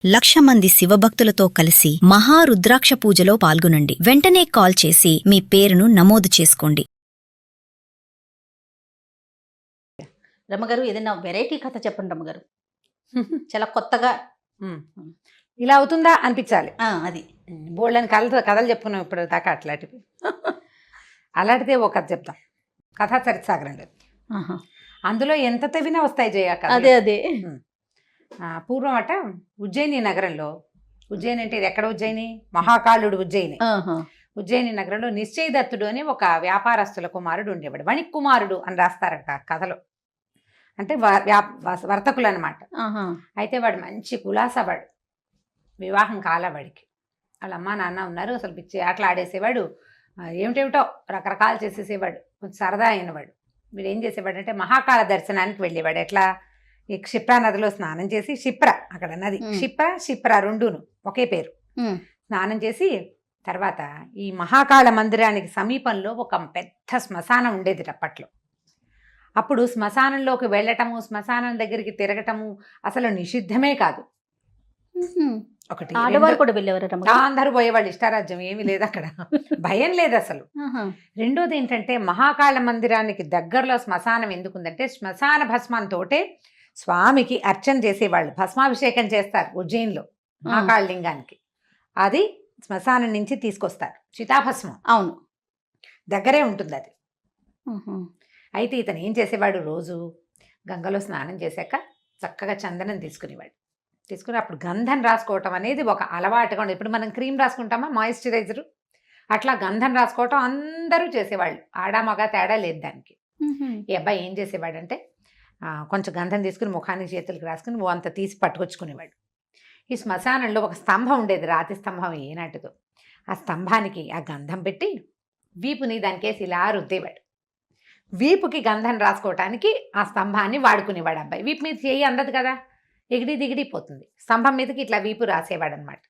1,00,000 మంది శివభక్తులతో కలిసి మహారుద్రాక్ష పూజలో పాల్గొనండి. వెంటనే కాల్ చేసి మీ పేరును నమోదు చేసుకోండి. రమ్మగారు ఏదైనా వెరైటీ కథ చెప్పండి రమ్మగారు. చాలా కొత్తగా ఇలా అవుతుందా అనిపించాలి. అది బోల్డని కథలు చెప్పుకున్నాం ఇప్పుడు దాకా. అట్లాంటివి అలాంటిదే ఒక కథ చెప్తాం. కథా చరిత్సాగరండి. అందులో ఎంత తవ్వినా వస్తాయి జయ కథ. అదే పూర్వం అట ఉజ్జయిని నగరంలో, ఉజ్జయిని అంటే ఇది ఎక్కడ ఉజ్జయిని? మహాకాళుడు ఉజ్జయిని. ఉజ్జయిని నగరంలో నిశ్చయదత్తుడు అని ఒక వ్యాపారస్తుల కుమారుడు ఉండేవాడు. వణిక్ కుమారుడు అని రాస్తారట కథలో. అంటే వర్తకులు అనమాట. అయితే వాడు మంచి కులాసవాడు, వివాహం కాలవాడికి. వాళ్ళ అమ్మ నాన్న ఉన్నారు. అసలు పిచ్చి ఆటలు ఆడేసేవాడు, ఏమిటేమిటో రకరకాలు చేసేసేవాడు. కొంచెం సరదా అయినవాడు. వీడు ఏం చేసేవాడు అంటే మహాకాళ దర్శనానికి వెళ్ళేవాడు. ఎట్లా? ఈ క్షిప్రా నదిలో స్నానం చేసి, క్షిప్ర అక్కడ నది, క్షిప్ర రెండును ఒకే పేరు. స్నానం చేసి తర్వాత ఈ మహాకాళ మందిరానికి సమీపంలో ఒక పెద్ద శ్మశానం ఉండేది అప్పట్లో. అప్పుడు శ్మశానంలోకి వెళ్ళటము, శ్మశానం దగ్గరికి తిరగటము అసలు నిషిద్ధమే కాదు. ఒకటి ఆడవారు కూడా వెళ్ళేవారు. అందరూ పోయేవాళ్ళు, ఇష్టారాజ్యం ఏమీ లేదు అక్కడ, భయం లేదు అసలు. రెండోది ఏంటంటే మహాకాళ మందిరానికి దగ్గరలో శ్మశానం ఎందుకుందంటే శ్మశాన భస్మంతోటే స్వామికి అర్చన చేసేవాళ్ళు. భస్మాభిషేకం చేస్తారు ఉజ్జయిన్లో మహాకాళ లింగానికి. అది శ్మశానం నుంచి తీసుకొస్తారు, చితాభస్మం. అవును, దగ్గరే ఉంటుంది అది. అయితే ఇతను ఏం చేసేవాడు, రోజు గంగలో స్నానం చేశాక చక్కగా చందనం తీసుకునేవాడు. తీసుకుని అప్పుడు గంధం రాసుకోవటం అనేది ఒక అలవాటుగా ఉండేది. ఇప్పుడు మనం క్రీమ్ రాసుకుంటామా, మాయిశ్చరైజరు, అట్లా గంధం రాసుకోవటం అందరూ చేసేవాళ్ళు. ఆడ మగ తేడా లేదు దానికి. ఈ అబ్బాయి ఏం చేసేవాడంటే కొంచెం గంధం తీసుకుని ముఖానికి చేతులకు రాసుకుని అంత తీసి పట్టుకొచ్చుకునేవాడు. ఈ శ్మశానంలో ఒక స్తంభం ఉండేది, రాతి స్తంభం ఏనాటిదో. ఆ స్తంభానికి ఆ గంధం పెట్టి వీపుని దానికేసి ఇలా రుద్దేవాడు. వీపుకి గంధం రాసుకోవటానికి ఆ స్తంభాన్ని వాడుకునేవాడు అబ్బాయి. వీపు మీద చేయి అందదు కదా, ఎగిడి దిగిడిపోతుంది. స్తంభం మీదకి ఇట్లా వీపు రాసేవాడు అనమాట.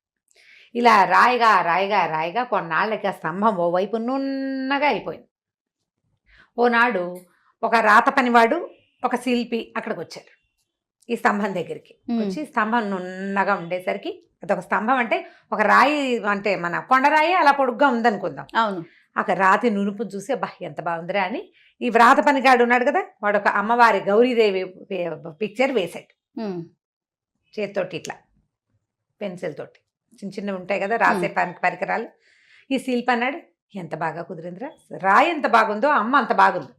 ఇలా రాయిగా రాయిగా రాయిగా కొన్నాళ్ళకి ఆ స్తంభం ఓవైపు నున్నగా అయిపోయింది. ఓనాడు ఒక రాత పనివాడు, ఒక శిల్పి అక్కడికి వచ్చారు. ఈ స్తంభం దగ్గరికి వచ్చి స్తంభం నున్నగా ఉండేసరికి, అదొక స్తంభం అంటే ఒక రాయి, అంటే మన కొండరాయి అలా పొడుగ్గా ఉందనుకుందాం. అవును. అక్కడ రాతి నునుపుని చూసి అబ్బా ఎంత బాగుందిరా అని ఈ వ్రాత పనిగాడు ఉన్నాడు కదా, వాడు ఒక అమ్మవారి గౌరీదేవి పిక్చర్ వేశాడు చేతితోటి, ఇట్లా పెన్సిల్ తోటి. చిన్న చిన్నవి ఉంటాయి కదా రాసే పరికరాలు. ఈ శిల్పి అన్నాడు, ఎంత బాగా కుదిరిందిరా, రాయి ఎంత బాగుందో అమ్మ అంత బాగుంది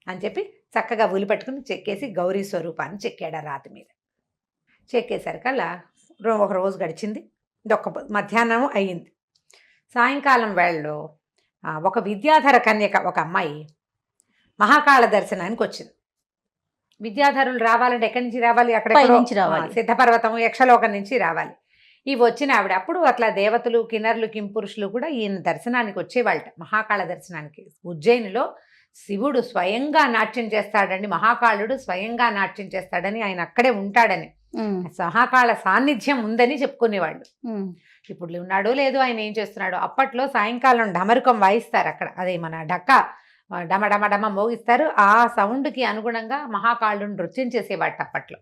అని చెప్పి చక్కగా ఉలి పట్టుకుని చెక్కేసి గౌరీ స్వరూపాన్ని చెక్కాడు ఆ రాతి మీద. చెక్కేసరికల్లా ఒక రోజు గడిచింది. ఇదొక మధ్యాహ్నం అయ్యింది. సాయంకాలం వేళలో ఒక విద్యాధర కన్యక, ఒక అమ్మాయి మహాకాళ దర్శనానికి వచ్చింది. విద్యాధరులు రావాలంటే ఎక్కడి నుంచి రావాలి? అక్కడ సిద్ధపర్వతం, యక్షలోకం నుంచి రావాలి. ఇవి వచ్చిన ఆవిడ అప్పుడు అట్లా దేవతలు, కిన్నరులు, కింపురుషులు కూడా ఈయన దర్శనానికి వచ్చేవాళ్ళట, మహాకాళ దర్శనానికి. ఉజ్జయినిలో శివుడు స్వయంగా నాట్యం చేస్తాడని, మహాకాళుడు స్వయంగా నాట్యం చేస్తాడని, ఆయన అక్కడే ఉంటాడని, మహాకాళ సాన్నిధ్యం ఉందని చెప్పుకునేవాళ్ళు. ఇప్పుడు ఉన్నాడో లేదో, ఆయన ఏం చేస్తున్నాడో. అప్పట్లో సాయంకాలం డమరుకం వాయిస్తారు అక్కడ, అదే మన డక్క డమ డమ డమ మోగిస్తారు. ఆ సౌండ్కి అనుగుణంగా మహాకాళుడు నృత్యం చేసేవాట అప్పట్లో.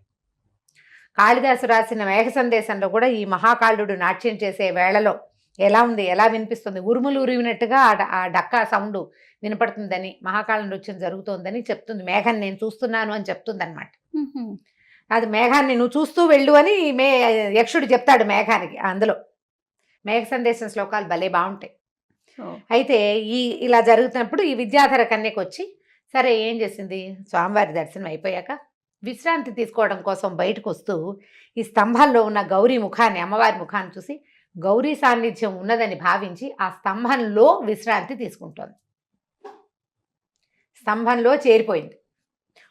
కాళిదాసు రాసిన మేఘ సందేశంలో కూడా ఈ మహాకాళుడు నాట్యం చేసే వేళలో ఎలా ఉంది, ఎలా వినిపిస్తుంది, ఉరుములు ఉరివినట్టుగా ఆ డక్క సౌండ్ వినపడుతుందని, మహాకాళ నృత్యం జరుగుతోందని చెప్తుంది. మేఘాన్ని నేను చూస్తున్నాను అని చెప్తుంది అనమాట. అది మేఘాన్ని నువ్వు చూస్తూ వెళ్ళు అని యక్షుడు చెప్తాడు మేఘానికి. అందులో మేఘ సందేశం శ్లోకాలు భలే బాగుంటాయి. అయితే ఇలా జరుగుతున్నప్పుడు ఈ విద్యాధర కన్యకు వచ్చి, సరే ఏం చేసింది, స్వామివారి దర్శనం అయిపోయాక విశ్రాంతి తీసుకోవడం కోసం బయటకు వస్తూ ఈ స్తంభంలో ఉన్న గౌరీ ముఖాన్ని, అమ్మవారి ముఖాన్ని చూసి గౌరీ సాన్నిధ్యం ఉన్నదని భావించి ఆ స్తంభంలో విశ్రాంతి తీసుకుంటోంది. స్తంభంలో చేరిపోయింది.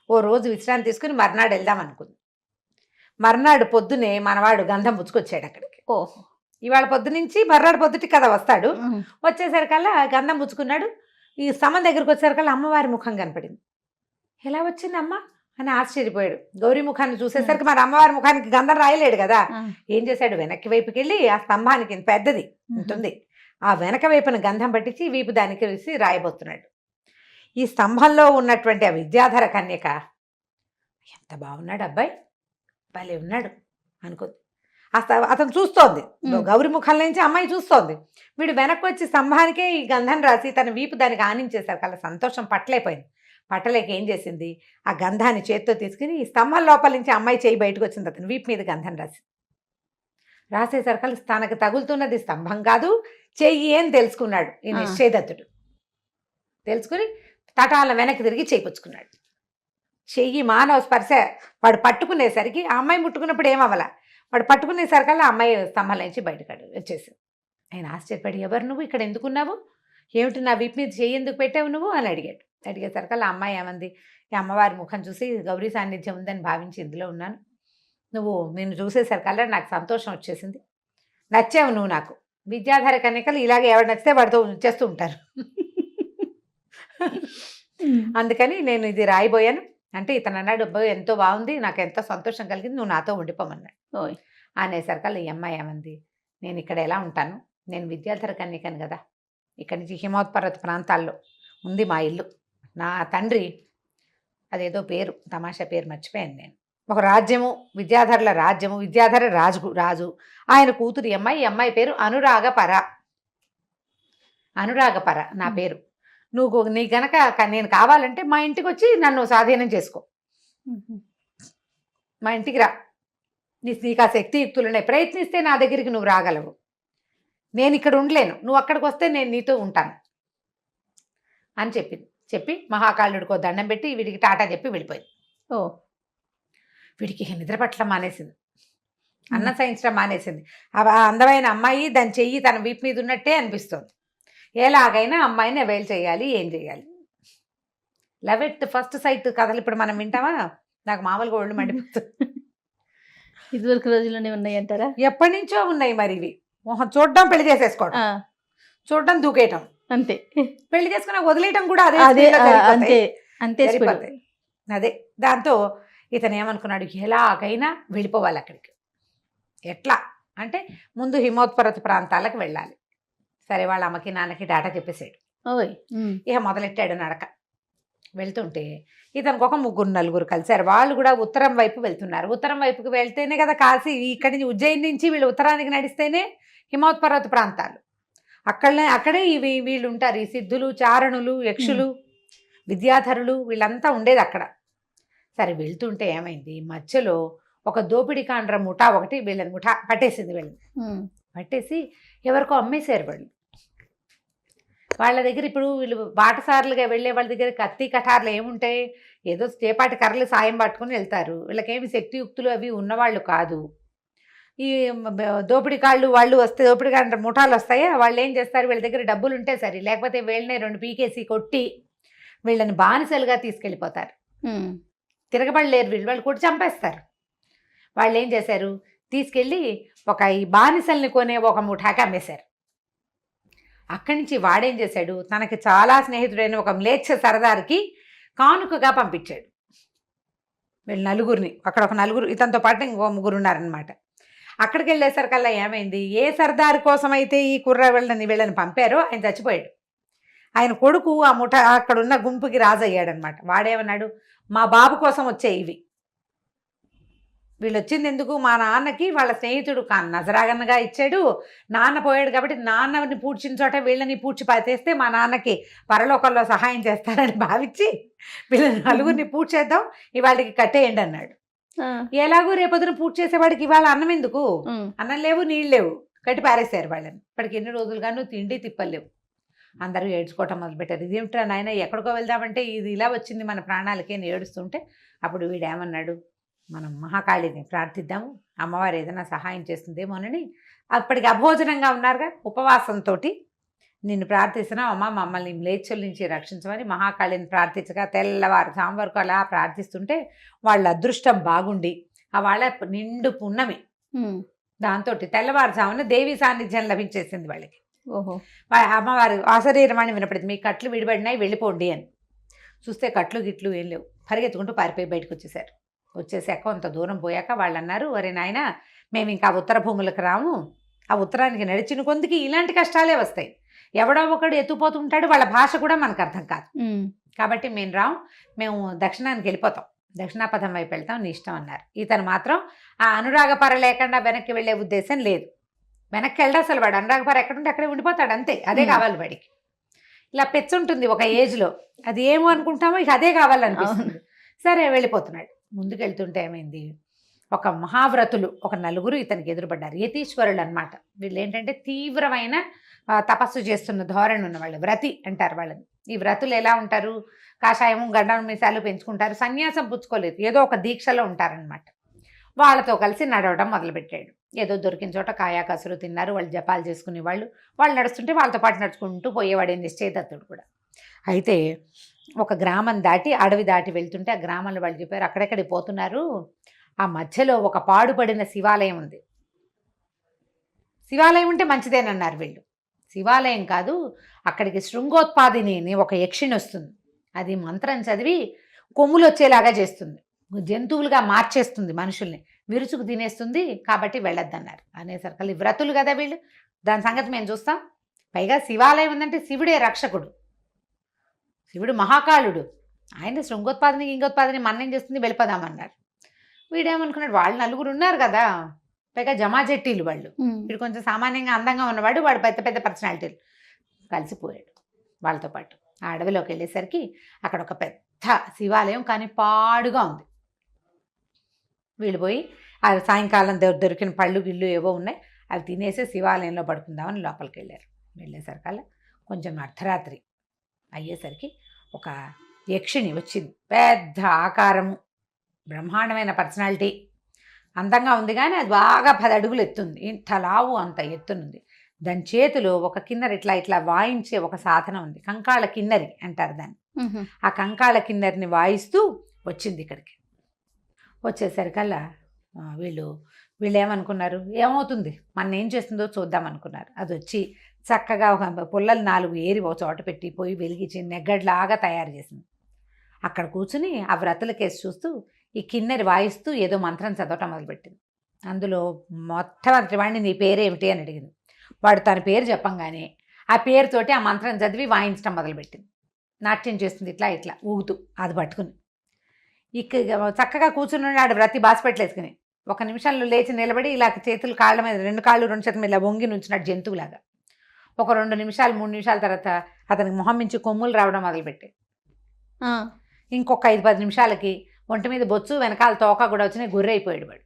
ఓ రోజు విశ్రాంతి తీసుకుని మర్నాడు వెళ్దాం అనుకుంది. మర్నాడు పొద్దునే మనవాడు గంధం పుచ్చుకొచ్చాడు అక్కడికి. ఇవాళ పొద్దు నుంచి మర్నాడు పొద్దుటి కదా వస్తాడు. వచ్చేసరికల్లా గంధం పుచ్చుకున్నాడు. ఈ స్తంభం దగ్గరికి వచ్చేసరికల్లా అమ్మవారి ముఖం కనపడింది. ఎలా వచ్చింది అమ్మ అని ఆశ్చర్యపోయాడు. గౌరీ ముఖాన్ని చూసేసరికి మరి అమ్మవారి ముఖానికి గంధం రాయలేడు కదా. ఏం చేశాడు, వెనక్కి వైపుకి వెళ్ళి ఆ స్తంభానికి పెద్దది ఉంటుంది, ఆ వెనక వైపున గంధం పట్టించి వీపు దానికి వేసి రాయబోతున్నాడు. ఈ స్తంభంలో ఉన్నటువంటి ఆ విద్యాధర కన్యక, ఎంత బాగున్నాడు అబ్బాయి, భలే ఉన్నాడు అనుకుంది. అతను చూస్తోంది, ఉమ్. గౌరి ముఖం నుంచి అమ్మాయి చూస్తోంది. వీడు వెనక్కి వచ్చి స్తంభానికే ఈ గంధం రాసి తన వీపు దానికి ఆనించేశారు. కల్లా సంతోషం పట్టలేకపోయింది. పట్టలేక ఏం చేసింది, ఆ గంధాన్ని చేత్తో తీసుకుని ఈ స్తంభం లోపల నుంచి అమ్మాయి చేయి బయటకు వచ్చింది. అతను వీపు మీద గంధం రాసేసరికల్లా తనకు తగులుతున్నది స్తంభం కాదు చెయ్యి అని తెలుసుకున్నాడు ఈ ఆ. నిశ్చయదత్తుడు. తెలుసుకుని తటాల వెనక్కి తిరిగి చేయిపుచ్చుకున్నాడు. చెయ్యి మానవ స్పర్శ వాడు పట్టుకునేసరికి ఆ అమ్మాయి ముట్టుకున్నప్పుడు ఏమవ్వాల, వాడు పట్టుకునేసరికల్లా అమ్మాయి స్తంభం నుంచి బయటకు వచ్చేసింది. ఆయన ఆశ్చర్యపడి, ఎవరు నువ్వు, ఇక్కడ ఎందుకున్నావు, ఏమిటి నా వీపు మీద చెయ్యి ఎందుకు పెట్టావు నువ్వు అని అడిగాడు. అడిగేసరికల్లా అమ్మాయి ఏమంది, ఈ అమ్మవారి ముఖం చూసి గౌరీ సాన్నిధ్యం ఉందని భావించి ఇందులో ఉన్నాను, నువ్వు నిన్ను చూసేసరికల్లా నాకు సంతోషం వచ్చేసింది, నచ్చావు నువ్వు నాకు. విద్యాధార కన్యకలు ఇలాగే ఎవరు నచ్చితే వాడితో చేస్తూ ఉంటారు. అందుకని నేను ఇది రాయిపోయాను అంటే ఇతను అన్నాడు, అబ్బాయి ఎంతో బాగుంది, నాకు ఎంతో సంతోషం కలిగింది, నువ్వు నాతో ఉండిపోమన్నాడు. ఓయ్. అనేసరికల్లా ఈ అమ్మాయి ఏమంది, నేను ఇక్కడ ఎలా ఉంటాను, నేను విద్యాధర కన్యకను కదా, ఇక్కడి నుంచి హిమోత్పర్వత ప్రాంతాల్లో ఉంది మా ఇల్లు. నా తండ్రి అదేదో పేరు తమాషా పేరు మర్చిపోయాను నేను, ఒక రాజ్యము విద్యాధరుల రాజ్యము, విద్యాధర రాజు ఆయన కూతురు ఈ అమ్మాయి పేరు అనురాగపర నా పేరు. నువ్వు నీ గనక నేను కావాలంటే మా ఇంటికి వచ్చి నన్ను స్వాధీనం చేసుకో, మా ఇంటికి రా, నీకు ఆ శక్తియుక్తులునే ప్రయత్నిస్తే నా దగ్గరికి నువ్వు రాగలవు, నేను ఇక్కడ ఉండలేను, నువ్వు అక్కడికి వస్తే నేను నీతో ఉంటాను అని చెప్పి మహాకాళుడికో దండం పెట్టి వీడికి టాటా చెప్పి వెళ్ళిపోయింది. ఓ. వీడికి నిద్ర పట్ల మానేసింది, అన్నం సహించడం మానేసింది. ఆ అందమైన అమ్మాయి దాని చెయ్యి తన వీపు మీద ఉన్నట్టే అనిపిస్తుంది. ఎలాగైనా అమ్మాయిని అవైల్ చేయాలి, ఏం చేయాలి. లవ్ ఎట్ ఫస్ట్ సైట్ కథలు ఇప్పుడు మనం వింటామా, నాకు మామూలుగా ఒళ్ళు మండిపోతుంది. ఇదివరకు రోజుల్లోనే ఉన్నాయి అంటారా? ఎప్పటి నుంచో ఉన్నాయి మరి ఇవి. మొహం చూడడం, పెళ్లి చేసేసుకోవడం, చూడడం, దూకేయటం, అంతే. పెళ్లి చేసుకుని వదిలేయటం కూడా అదే అదే speed లో అంతే అంతే speed. జరిగిపోతాయి. అదే దాంతో ఇతను ఏమనుకున్నాడు, ఎలాగైనా వెళ్ళిపోవాలి అక్కడికి. ఎట్లా అంటే ముందు హిమోత్పర్వత ప్రాంతాలకు వెళ్ళాలి. సరే వాళ్ళ అమ్మకి నాన్నకి డాటా చెప్పేసాడు. ఓయ్. ఇక మొదలెట్టాడు నడక. వెళ్తుంటే ఇతనికి ఒక 3-4 కలిశారు. వాళ్ళు కూడా ఉత్తరం వైపు వెళ్తున్నారు. ఉత్తరం వైపుకి వెళ్తేనే కదా కాశీ, ఇక్కడి నుంచి ఉజ్జయిని నుంచి వీళ్ళు ఉత్తరానికి నడిస్తేనే హిమోత్పర్వత ప్రాంతాలు. అక్కడే వీళ్ళు ఉంటారు, ఈ సిద్ధులు, చారణులు, యక్షులు, విద్యాధరులు వీళ్ళంతా ఉండేది అక్కడ. సరే వెళ్తుంటే ఏమైంది, మధ్యలో ఒక దోపిడీ కాండ్ర ముఠా ఒకటి వీళ్ళని పట్టేసింది. వీళ్ళని పట్టేసి ఎవరికో అమ్మేశారు వాళ్ళు. వాళ్ళ దగ్గర ఇప్పుడు వీళ్ళు బాటసారులుగా వెళ్ళే వాళ్ళ దగ్గర కత్తి కఠార్లు ఏముంటాయి, ఏదో చేపాటి కర్రలు సాయం పట్టుకుని వెళ్తారు. వీళ్ళకేమి శక్తియుక్తులు అవి ఉన్నవాళ్ళు కాదు. ఈ దోపిడీ కాళ్ళు వాళ్ళు వస్తే, దోపిడీ కాండ్ర ముఠాలు వస్తాయా, వాళ్ళు ఏం చేస్తారు, వీళ్ళ దగ్గర డబ్బులు ఉంటే సరే, లేకపోతే వీళ్ళనే 2 పీకేసి కొట్టి వీళ్ళని బానిసలుగా తీసుకెళ్ళిపోతారు. తిరగబడలేరు వాళ్ళు కొట్టి చంపేస్తారు. వాళ్ళు ఏం చేశారు, తీసుకెళ్ళి ఈ బానిసల్ని కొనే ఒక ముఠాకి అమ్మేశారు. అక్కడి నుంచి వాడేం చేశాడు, తనకి చాలా స్నేహితుడైన ఒక మ్లేచ్ఛ సరదారికి కానుకగా పంపించాడు వీళ్ళు నలుగురిని. అక్కడ ఒక నలుగురు, ఇతనితో పాటు ఇంకో 3 ఉన్నారనమాట. అక్కడికి వెళ్ళేసరికల్లా ఏమైంది, ఏ సర్దారు కోసం అయితే ఈ వీళ్ళని పంపారో ఆయన చచ్చిపోయాడు. ఆయన కొడుకు ఆ ముఠ అక్కడున్న గుంపుకి రాజు అయ్యాడనమాట. వాడేమన్నాడు, మా బాబు కోసం వచ్చే ఇవి, వీళ్ళు వచ్చింది ఎందుకు, మా నాన్నకి వాళ్ళ స్నేహితుడు నజరాగన్నగా ఇచ్చాడు, నాన్న పోయాడు కాబట్టి నాన్నని పూడ్చిన చోట వీళ్ళని పూడ్చి పాతేస్తే మా నాన్నకి పరలోకంలో సహాయం చేస్తారని భావించి వీళ్ళని నలుగురిని పూడ్చేద్దాం, ఇవాళకి కట్టేయండి అన్నాడు. ఎలాగూ రేపొద్దున పూర్తి చేసేవాడికి ఇవాళ అన్నం ఎందుకు, అన్నం లేవు, నీళ్ళు లేవు, కట్టి పారేశారు వాళ్ళని. ఇప్పటికి ఎన్ని రోజులుగాను తిండి తిప్పలేవు. అందరూ ఏడ్చుకోవటం మొదలుపెట్టారు. ఇదేమిట్రా నాయన, ఎక్కడికో వెళ్దామంటే ఇది ఇలా వచ్చింది మన ప్రాణాలకి అని ఏడుస్తుంటే అప్పుడు వీడేమన్నాడు, మనం మహాకాళిని ప్రార్థిద్దాము, అమ్మవారు ఏదైనా సహాయం చేస్తుందేమోనని. అప్పటికి అభోజనంగా ఉన్నారుగా, ఉపవాసంతో నిన్ను ప్రార్థిస్తున్నాం అమ్మ, మమ్మల్ని మ్లేచ్చుల నుంచి రక్షించమని మహాకాళిని ప్రార్థించగా తెల్లవారుజాము వరకు అలా ప్రార్థిస్తుంటే వాళ్ళ అదృష్టం బాగుండి ఆ వాళ్ళ నిండు పున్నమి, దాంతో తెల్లవారుజామున దేవి సాన్నిధ్యం లభించేసింది వాళ్ళకి. ఓహో. అమ్మవారు ఆశరీరమని వినపడింది, మీ కట్లు విడిపడినాయి వెళ్ళిపోండి అని. చూస్తే కట్లు గిట్లు ఏం లేవు, పరిగెత్తుకుంటూ పారిపోయి బయటకు వచ్చేసారు. వచ్చేసాక కొంత దూరం పోయాక వాళ్ళు అన్నారు, ఒరే నాయన, మేము ఇంకా ఉత్తర భూములకు రాము, ఆ ఉత్తరానికి నడిచిన కొందికి ఇలాంటి కష్టాలే వస్తాయి, ఎవడో ఒకడు ఎత్తుపోతుంటాడు, వాళ్ళ భాష కూడా మనకు అర్థం కాదు, కాబట్టి మేము రాము, మేము దక్షిణానికి వెళ్ళిపోతాం, దక్షిణాపథం వైపు వెళ్తాం, నీ ఇష్టం అన్నారు. ఇతను మాత్రం ఆ అనురాగపర లేకుండా వెనక్కి వెళ్ళే ఉద్దేశం లేదు. వెనక్కి వెళ్ళడు అసలు. వాడు అనురాగపర ఎక్కడుంటే అక్కడే ఉండిపోతాడు, అంతే. అదే కావాలి వాడికి. ఇలా పెచ్చుంటుంది ఒక ఏజ్లో, అది ఏమో అనుకుంటామో ఇక అదే కావాలనిపిస్తుంది. సరే వెళ్ళిపోతున్నాడు. ముందుకు వెళ్తుంటే ఏమైంది, ఒక మహావ్రతులు ఒక నలుగురు ఇతనికి ఎదురుపడ్డారు. యతీశ్వరులు అనమాట. వీళ్ళు ఏంటంటే తీవ్రమైన తపస్సు చేస్తున్న ధోరణి ఉన్న వాళ్ళు, వ్రతి అంటారు వాళ్ళని. ఈ వ్రతులు ఎలా ఉంటారు, కాషాయము గడ్డం మీసాలు పెంచుకుంటారు, సన్యాసం పుచ్చుకోలేదు, ఏదో ఒక దీక్షలో ఉంటారనమాట. వాళ్ళతో కలిసి నడవడం మొదలుపెట్టాడు. ఏదో దొరికిన చోట కాయా కసురు తిన్నారు, వాళ్ళు జపాలు చేసుకునే వాళ్ళు నడుస్తుంటే వాళ్ళతో పాటు నడుచుకుంటూ పోయేవాడే నిశ్చయదత్తుడు కూడా. అయితే ఒక గ్రామం దాటి అడవి దాటి వెళ్తుంటే ఆ గ్రామంలో వాళ్ళు చెప్పారు, అక్కడెక్కడికి పోతున్నారు, ఆ మధ్యలో ఒక పాడుపడిన శివాలయం ఉంది. శివాలయం ఉంటే మంచిదేనన్నారు వీళ్ళు. శివాలయం కాదు, అక్కడికి శృంగోత్పాదిని అని ఒక యక్షిణి వస్తుంది. అది మంత్రం చదివి కొమ్ములు వచ్చేలాగా చేస్తుంది, జంతువులుగా మార్చేస్తుంది, మనుషుల్ని విరుచుకు తినేస్తుంది, కాబట్టి వెళ్ళొద్దన్నారు. అనేసరికి వ్రతులు కదా వీళ్ళు, దాని సంగతి మేము చూస్తాం. పైగా శివాలయం ఉందంటే శివుడే రక్షకుడు, శివుడు మహాకాళుడు. ఆయన శృంగోత్పాదిని ఇంగోత్పాదిని మన్నేం చేస్తుంది, వెళ్ళిపోదామన్నారు. వీడేమనుకున్నాడు, వాళ్ళు నలుగురు ఉన్నారు కదా, పైగా జమాజెట్టీలు వాళ్ళు, వీడు కొంచెం సామాన్యంగా అందంగా ఉన్నవాడు, వాడు పెద్ద పెద్ద పర్సనాలిటీలు. కలిసిపోయాడు వాళ్ళతో పాటు. ఆ అడవిలోకి వెళ్ళేసరికి అక్కడ ఒక పెద్ద శివాలయం, కానీ పాడుగా ఉంది. వీళ్ళు పోయి ఆ సాయంకాలం దొరికిన పళ్ళు గిళ్ళు ఏవో ఉన్నాయి, అవి తినేసి శివాలయంలో పడుకుందామని లోపలికి వెళ్ళారు. వెళ్ళేసరికల్లా కొంచెం అర్ధరాత్రి అయ్యేసరికి ఒక యక్షిణి వచ్చింది. పెద్ద ఆకారము, బ్రహ్మాండమైన పర్సనాలిటీ, అందంగా ఉంది, కానీ అది బాగా 10 అడుగులు ఎత్తుంది, ఇంత లావు అంత ఎత్తునుంది. దాని చేతిలో ఒక కిన్నెర ఇట్లా వాయించే ఒక సాధనం ఉంది, కంకాళ కిన్నెరి అంటారు దాన్ని. ఆ కంకాళ కిన్నెరిని వాయిస్తూ వచ్చింది ఇక్కడికి. వచ్చేసరికల్లా వీళ్ళు ఏమనుకున్నారు, ఏమవుతుంది మన ఏం చేస్తుందో చూద్దాం అనుకున్నారు. అది వచ్చి చక్కగా ఒక పుల్లలు 4 ఏరి ఒక చోట పెట్టి పోయి వెలిగించి నెగ్గడ్లాగా తయారు చేసింది. అక్కడ కూర్చుని ఆ వ్రతుల కేసు చూస్తూ ఈ కిన్నెరి వాయిస్తూ ఏదో మంత్రం చదవటం మొదలుపెట్టింది. అందులో మొట్టమొదటి వాడిని నీ పేరేమిటి అని అడిగింది. వాడు తన పేరు చెప్పంగానే ఆ పేరుతోటి ఆ మంత్రం చదివి వాయించడం మొదలుపెట్టింది. నాట్యం చేస్తుంది ఇట్లా ఊగుతూ, అది పట్టుకుని చక్కగా కూర్చుని ఆడు వ్రతి బాసిపెట్టలేసుకుని 1 నిమిషంలో లేచి నిలబడి ఇలా చేతులు కాళ్ళ మీద 2 కాళ్ళు 2 చేతుల మీద ఇలా వంగి నుంచున్నాడు జంతువులాగా. ఒక 2 నిమిషాలు 3 నిమిషాల తర్వాత అతనికి మొహం నుంచి కొమ్ములు రావడం మొదలుపెట్టాయి. ఇంకొక 5-10 నిమిషాలకి ఒంటి మీద బొచ్చు వెనకాల తోక కూడా వచ్చినాయి, గొర్రె అయిపోయాడు వాడు.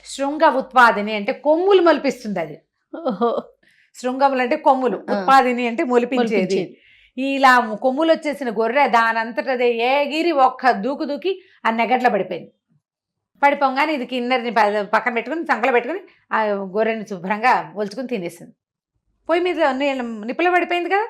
శృంగ ఉత్పాదిని అంటే కొమ్ములు మొలిపిస్తుంది అది. శృంగములు అంటే కొమ్ములు, ఉత్పాదిని అంటే మొలిపించేది. ఇలా కొమ్ములు వచ్చేసిన గొర్రె దానంతటదే ఏగిరి ఒక్క దూకి ఆ నెగట్లో పడిపోయింది. పడిపోగానే ఇది కిన్నెరిని పక్కన పెట్టుకుని సంకలో పెట్టుకుని ఆ గొర్రెని శుభ్రంగా ఒలుచుకుని తినేసింది. పొయ్యి మీద నిప్పులో పడిపోయింది కదా.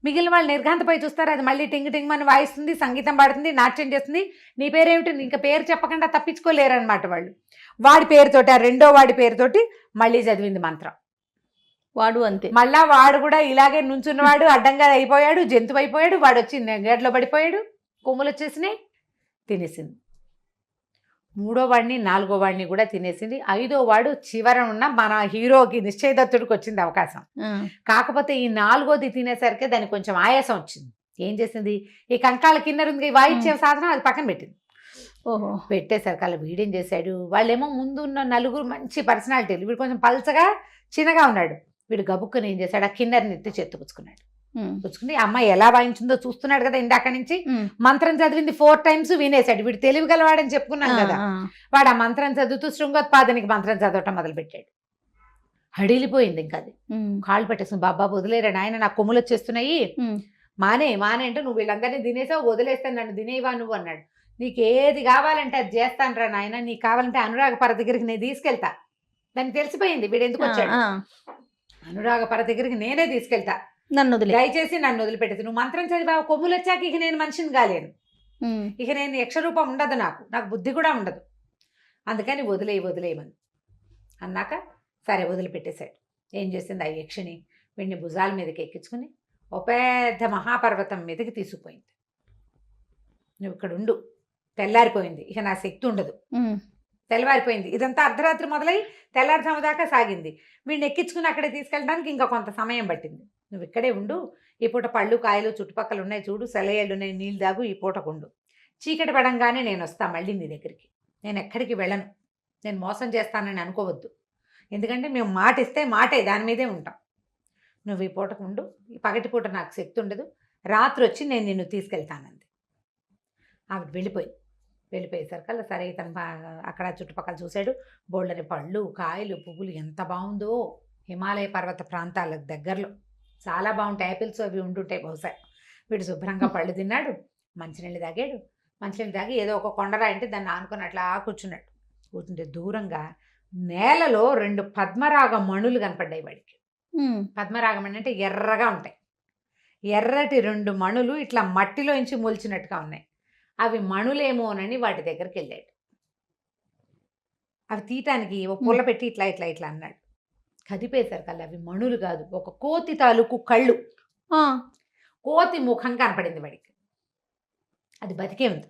మిగిలిన వాళ్ళు నిర్ఘాంతపై చూస్తారు, అది మళ్ళీ టింగ్ టింగ్ అని వాయిస్తుంది, సంగీతం పాడుతుంది, నాట్యం చేస్తుంది. నీ పేరేమిటి, ఇంకా పేరు చెప్పకుండా తప్పించుకోలేరనమాట వాళ్ళు. వాడి పేరుతోటి, ఆ రెండో వాడి పేరుతోటి మళ్ళీ చదివింది మంత్రం. వాడు అంతే, మళ్ళా వాడు కూడా ఇలాగే నుంచున్నవాడు అడ్డంగా అయిపోయాడు, జంతువు అయిపోయాడు. వాడు వచ్చి గేట్లో పడిపోయాడు, కొమ్ములు వచ్చేసినాయి, తినేసింది. 3వ వాడిని 4వ వాడిని కూడా తినేసింది. 5వ వాడు చివర ఉన్న మన హీరోకి నిశ్చయదత్తుడికి వచ్చింది అవకాశం. కాకపోతే ఈ 4వది తినేసరికి దానికి కొంచెం ఆయాసం వచ్చింది. ఏం చేసింది, ఈ కంకాల కిన్నెర ఉంది వాయిచ్చే సాధనం, అది పక్కన పెట్టింది. పెట్టేసరికి అలా వీడేం చేశాడు, వాళ్ళేమో ముందు ఉన్న 4 మంచి పర్సనాలిటీలు, వీడు కొంచెం పల్చగా చిన్నగా ఉన్నాడు. వీడు గబుక్కుని ఏం చేశాడు, ఆ కిన్నెరని ఎత్తి చెత్తుపుచ్చుకున్నాడు. పుచ్చుకుని అమ్మాయి ఎలా వాయించిందో చూస్తున్నాడు కదా, ఇందాక నుంచి మంత్రం చదివింది 4 టైమ్స్ వినేశాడు. వీడు తెలివిగలవాడని చెప్పుకున్నాం కదా. వాడు ఆ మంత్రం చదువుతూ శృంగోత్పాదనికి మంత్రం చదవటం మొదలుపెట్టాడు. హడిలిపోయింది ఇంకా అది. కాళ్ళు పెట్టేసుకుని బాబా వదిలేరా నాయన, నాకు కొమ్ములు వచ్చేస్తున్నాయి, మానే అంటే నువ్వు వీళ్ళందరినీ తినేసావు, వదిలేస్తాను, నన్ను తినేవా నువ్వు అన్నాడు. నీకు ఏది కావాలంటే అది చేస్తాను రా నాయన, నీకు కావాలంటే అనురాగపర దగ్గరికి నేను తీసుకెళ్తా. దానికి తెలిసిపోయింది వీడు ఎందుకు వచ్చాడు. అనురాగపర దగ్గరికి నేనే తీసుకెళ్తా, దయచేసి నన్ను వదిలిపెట్టేది. నువ్వు మంత్రం చదివా, కొమ్ములు వచ్చాక ఇక నేను మనిషిని కాలేను, ఇక నేను యక్షరూపం ఉండదు, నాకు బుద్ధి కూడా ఉండదు, అందుకని వదిలేయమని అన్నాక సరే వదిలిపెట్టేశాడు. ఏం చేసింది ఆ యక్షిణి, వీడిని భుజాల మీదకి ఎక్కించుకుని ఓ పెద్ద మహాపర్వతం మీదకి తీసుకుపోయింది. నువ్వు ఇక్కడ ఉండు, తెల్లారిపోయింది, ఇక నా శక్తి ఉండదు, తెల్లవారిపోయింది. ఇదంతా అర్ధరాత్రి మొదలై తెల్లారుజాము దాకా సాగింది. వీడిని ఎక్కించుకుని అక్కడే తీసుకెళ్ళడానికి ఇంకా కొంత సమయం పట్టింది. నువ్వు ఇక్కడే ఉండు, ఈ పూట పళ్ళు కాయలు చుట్టుపక్కల ఉన్నాయి చూడు, సెలయేళ్ళు ఉన్నాయి, నీళ్ళు దాగు, ఈ పూటకు ఉండు. చీకటి పడంగానే నేను వస్తా మళ్ళీ నీ దగ్గరికి. నేను ఎక్కడికి వెళ్ళను. నేను మోసం చేస్తానని అనుకోవద్దు. ఎందుకంటే మేము మాట ఇస్తే మాటే, దాని మీదే ఉంటాం. నువ్వు ఈ పూటకు ఉండు, ఈ పగటిపూట నాకు శక్తి ఉండదు, రాత్రి వచ్చి నేను నిన్ను తీసుకెళ్తానంది. ఆవిడ వెళ్ళిపోయేసరికల్లా సరే ఇతను అక్కడ చుట్టుపక్కల చూశాడు. బోళ్ళని పళ్ళు, కాయలు, పువ్వులు, ఎంత బాగుందో. హిమాలయ పర్వత ప్రాంతాల దగ్గరలో చాలా బాగుంటాయి. యాపిల్స్ అవి ఉంటుంటాయి బహుశా. వీడు శుభ్రంగా పళ్ళు తిన్నాడు, మంచినీళ్ళు తాగాడు. మంచినీళ్ళు తాగి ఏదో ఒక కొండరాయి అంటే దాన్ని ఆనుకొని అట్లా కూర్చున్నాడు. కూర్చుంటే దూరంగా నేలలో 2 పద్మరాగ మణులు కనపడ్డాయి వాడికి. పద్మరాగం అంటే ఎర్రగా ఉంటాయి. ఎర్రటి 2 మణులు ఇట్లా మట్టిలోంచి మొలిచినట్టుగా ఉన్నాయి. అవి మణులేమోనని వాటి దగ్గరికి వెళ్ళాడు. అవి తీయటానికి ఓ పుల్ల పెట్టి ఇట్లా ఇట్లా ఇట్లా అన్నాడు. కదిపేశారు కల్లా అవి మణులు కాదు, ఒక కోతి తాలూకు కళ్ళు. కోతి ముఖం కనపడింది వాడికి. అది బతికే ఉంది,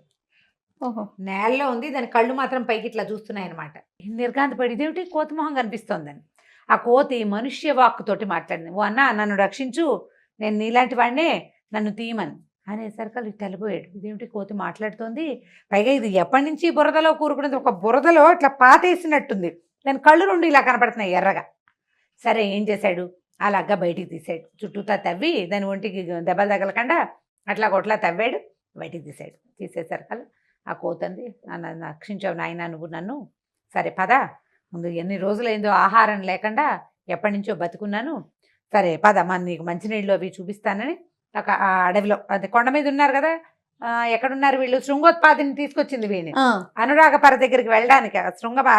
నేలలో ఉంది. దాని కళ్ళు మాత్రం పైకి ఇట్లా చూస్తున్నాయి అనమాట. నిర్గాంతపడి ఇదేమిటి కోతి మొహం కనిపిస్తోందని. ఆ కోతి మనుష్య వాక్కుతోటి మాట్లాడింది. ఓ అన్న, నన్ను రక్షించు, నేను నీలాంటి వాడినే, నన్ను తీయమని అనేసరికి తెలిపోయాడు. ఇదేమిటి కోతి మాట్లాడుతోంది, పైగా ఇది ఎప్పటి నుంచి బురదలో కూరుకున్నది, ఒక బురదలో ఇట్లా పాతేసినట్టుంది. దాని కళ్ళు 2 ఇలా కనపడుతున్నాయి ఎర్రగా. సరే ఏం చేశాడు, అలాగా బయటికి తీసాడు. చుట్టూతా తవ్వి దాని ఒంటికి దెబ్బలు తగలకుండా అట్లా కొట్లా తవ్వాడు, బయటికి తీసాడు. తీసేసరికల్లా ఆ కోతంది, నన్ను రక్షించావు నాయన నువ్వు నన్ను. సరే పద, ముందు ఎన్ని రోజులైందో ఆహారం లేకుండా ఎప్పటి నుంచో బతుకున్నాను. సరే పద, నీకు మంచినీళ్ళు అవి చూపిస్తానని ఒక ఆ అడవిలో, అది కొండ మీద ఉన్నారు కదా, ఎక్కడున్నారు వీళ్ళు, శృంగోత్పాదిని తీసుకొచ్చింది వీడిని అనురాగపర దగ్గరికి వెళ్ళడానికి.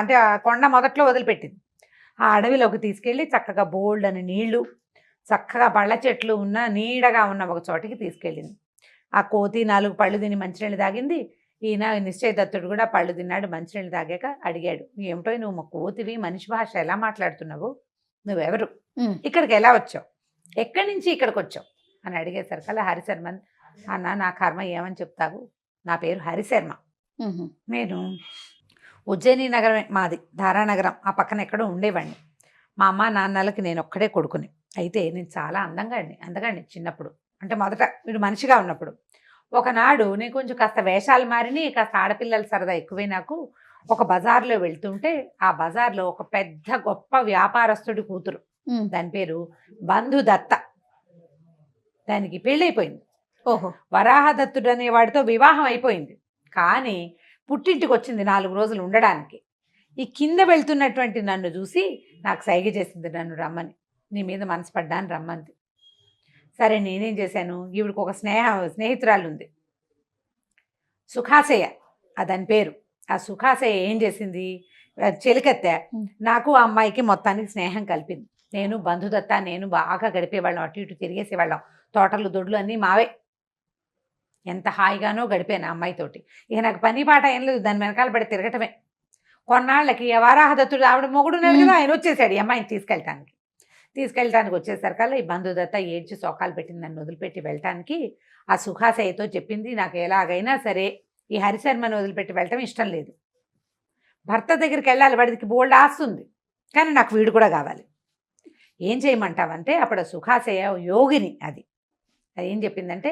అంటే ఆ కొండ మొదట్లో వదిలిపెట్టింది. ఆ అడవిలోకి తీసుకెళ్ళి చక్కగా బోల్డ్ అని నీళ్లు, చక్కగా పళ్ళ చెట్లు ఉన్న నీడగా ఉన్న ఒక చోటికి తీసుకెళ్ళింది. ఆ కోతి 4 పళ్ళు తిని మంచినీళ్ళు తాగింది. ఈయన నిశ్చయదత్తుడు కూడా పళ్ళు తిన్నాడు. మంచినీళ్ళు తాగాక అడిగాడు, ఏమిటో నువ్వు మా కోతివి, మనిషి భాష ఎలా మాట్లాడుతున్నావు, నువ్వెవరు, ఇక్కడికి ఎలా వచ్చావు, ఎక్కడి నుంచి ఇక్కడికి వచ్చావు అని అడిగేసరికల్లా హరిశర్మన్, అన్న నా కర్మ ఏమని చెప్తావు, నా పేరు హరిశర్మ, నేను ఉజ్జయిని నగరమే మాది, ధారానగరం ఆ పక్కన ఎక్కడో ఉండేవాడిని. మా అమ్మ నాన్నలకి నేను ఒక్కడే కొడుకుని. అయితే నేను చాలా అందగాడిని చిన్నప్పుడు, అంటే మొదట వీడు మనిషిగా ఉన్నప్పుడు. ఒకనాడు నేను కొంచెం కాస్త వేషాలు మారిని, కాస్త ఆడపిల్లల సరదా ఎక్కువే నాకు. ఒక బజార్లో వెళ్తుంటే ఆ బజార్లో ఒక పెద్ద గొప్ప వ్యాపారస్తుడి కూతురు, దాని పేరు బంధుదత్త. దానికి పెళ్ళైపోయింది. వరాహదత్తుడు అనేవాడితో వివాహం అయిపోయింది. కానీ పుట్టింటికి వచ్చింది 4 రోజులు ఉండడానికి. ఈ కింద వెళ్తున్నటువంటి నన్ను చూసి నాకు సైగ చేసింది, నన్ను రమ్మని, నీ మీద మనసు పడ్డాను రమ్మంది. సరే నేనేం చేశాను, ఈవిడికి ఒక స్నేహితురాలు ఉంది, సుఖాశయ అదని పేరు. ఆ సుఖాశయ ఏం చేసింది, చెలికత్తె నాకు ఆ అమ్మాయికి మొత్తానికి స్నేహం కలిపింది. నేను బంధుదత్త నేను బాగా గడిపేవాళ్ళం, అటు ఇటు తిరిగేసేవాళ్ళం, తోటలు దొడ్లు అన్నీ మావే. ఎంత హాయిగానో గడిపాను ఆ అమ్మాయితోటి. ఇక నాకు పని పాట ఏం లేదు, దాని వెనకాల పడి తిరగటమే. కొన్నాళ్ళకి వరాహదత్తుడు ఆవిడ మొగుడున్నాడు కదా, ఆయన వచ్చేసాడు ఈ అమ్మాయిని తీసుకెళ్ళటానికి వచ్చేసరికల్లా ఈ బంధుదత్త ఏడ్చి సోకాలు పెట్టింది నన్ను వదిలిపెట్టి వెళ్ళటానికి. ఆ సుఖాశయతో చెప్పింది, నాకు ఎలాగైనా సరే ఈ హరిశర్మను వదిలిపెట్టి వెళ్ళటం ఇష్టం లేదు, భర్త దగ్గరికి వెళ్ళాలి, వాడికి బోల్డ్ ఆస్తుంది, కానీ నాకు వీడు కూడా కావాలి. ఏం చేయమంటావంటే అప్పుడు సుఖాశయ యోగిని. అది ఏం చెప్పిందంటే,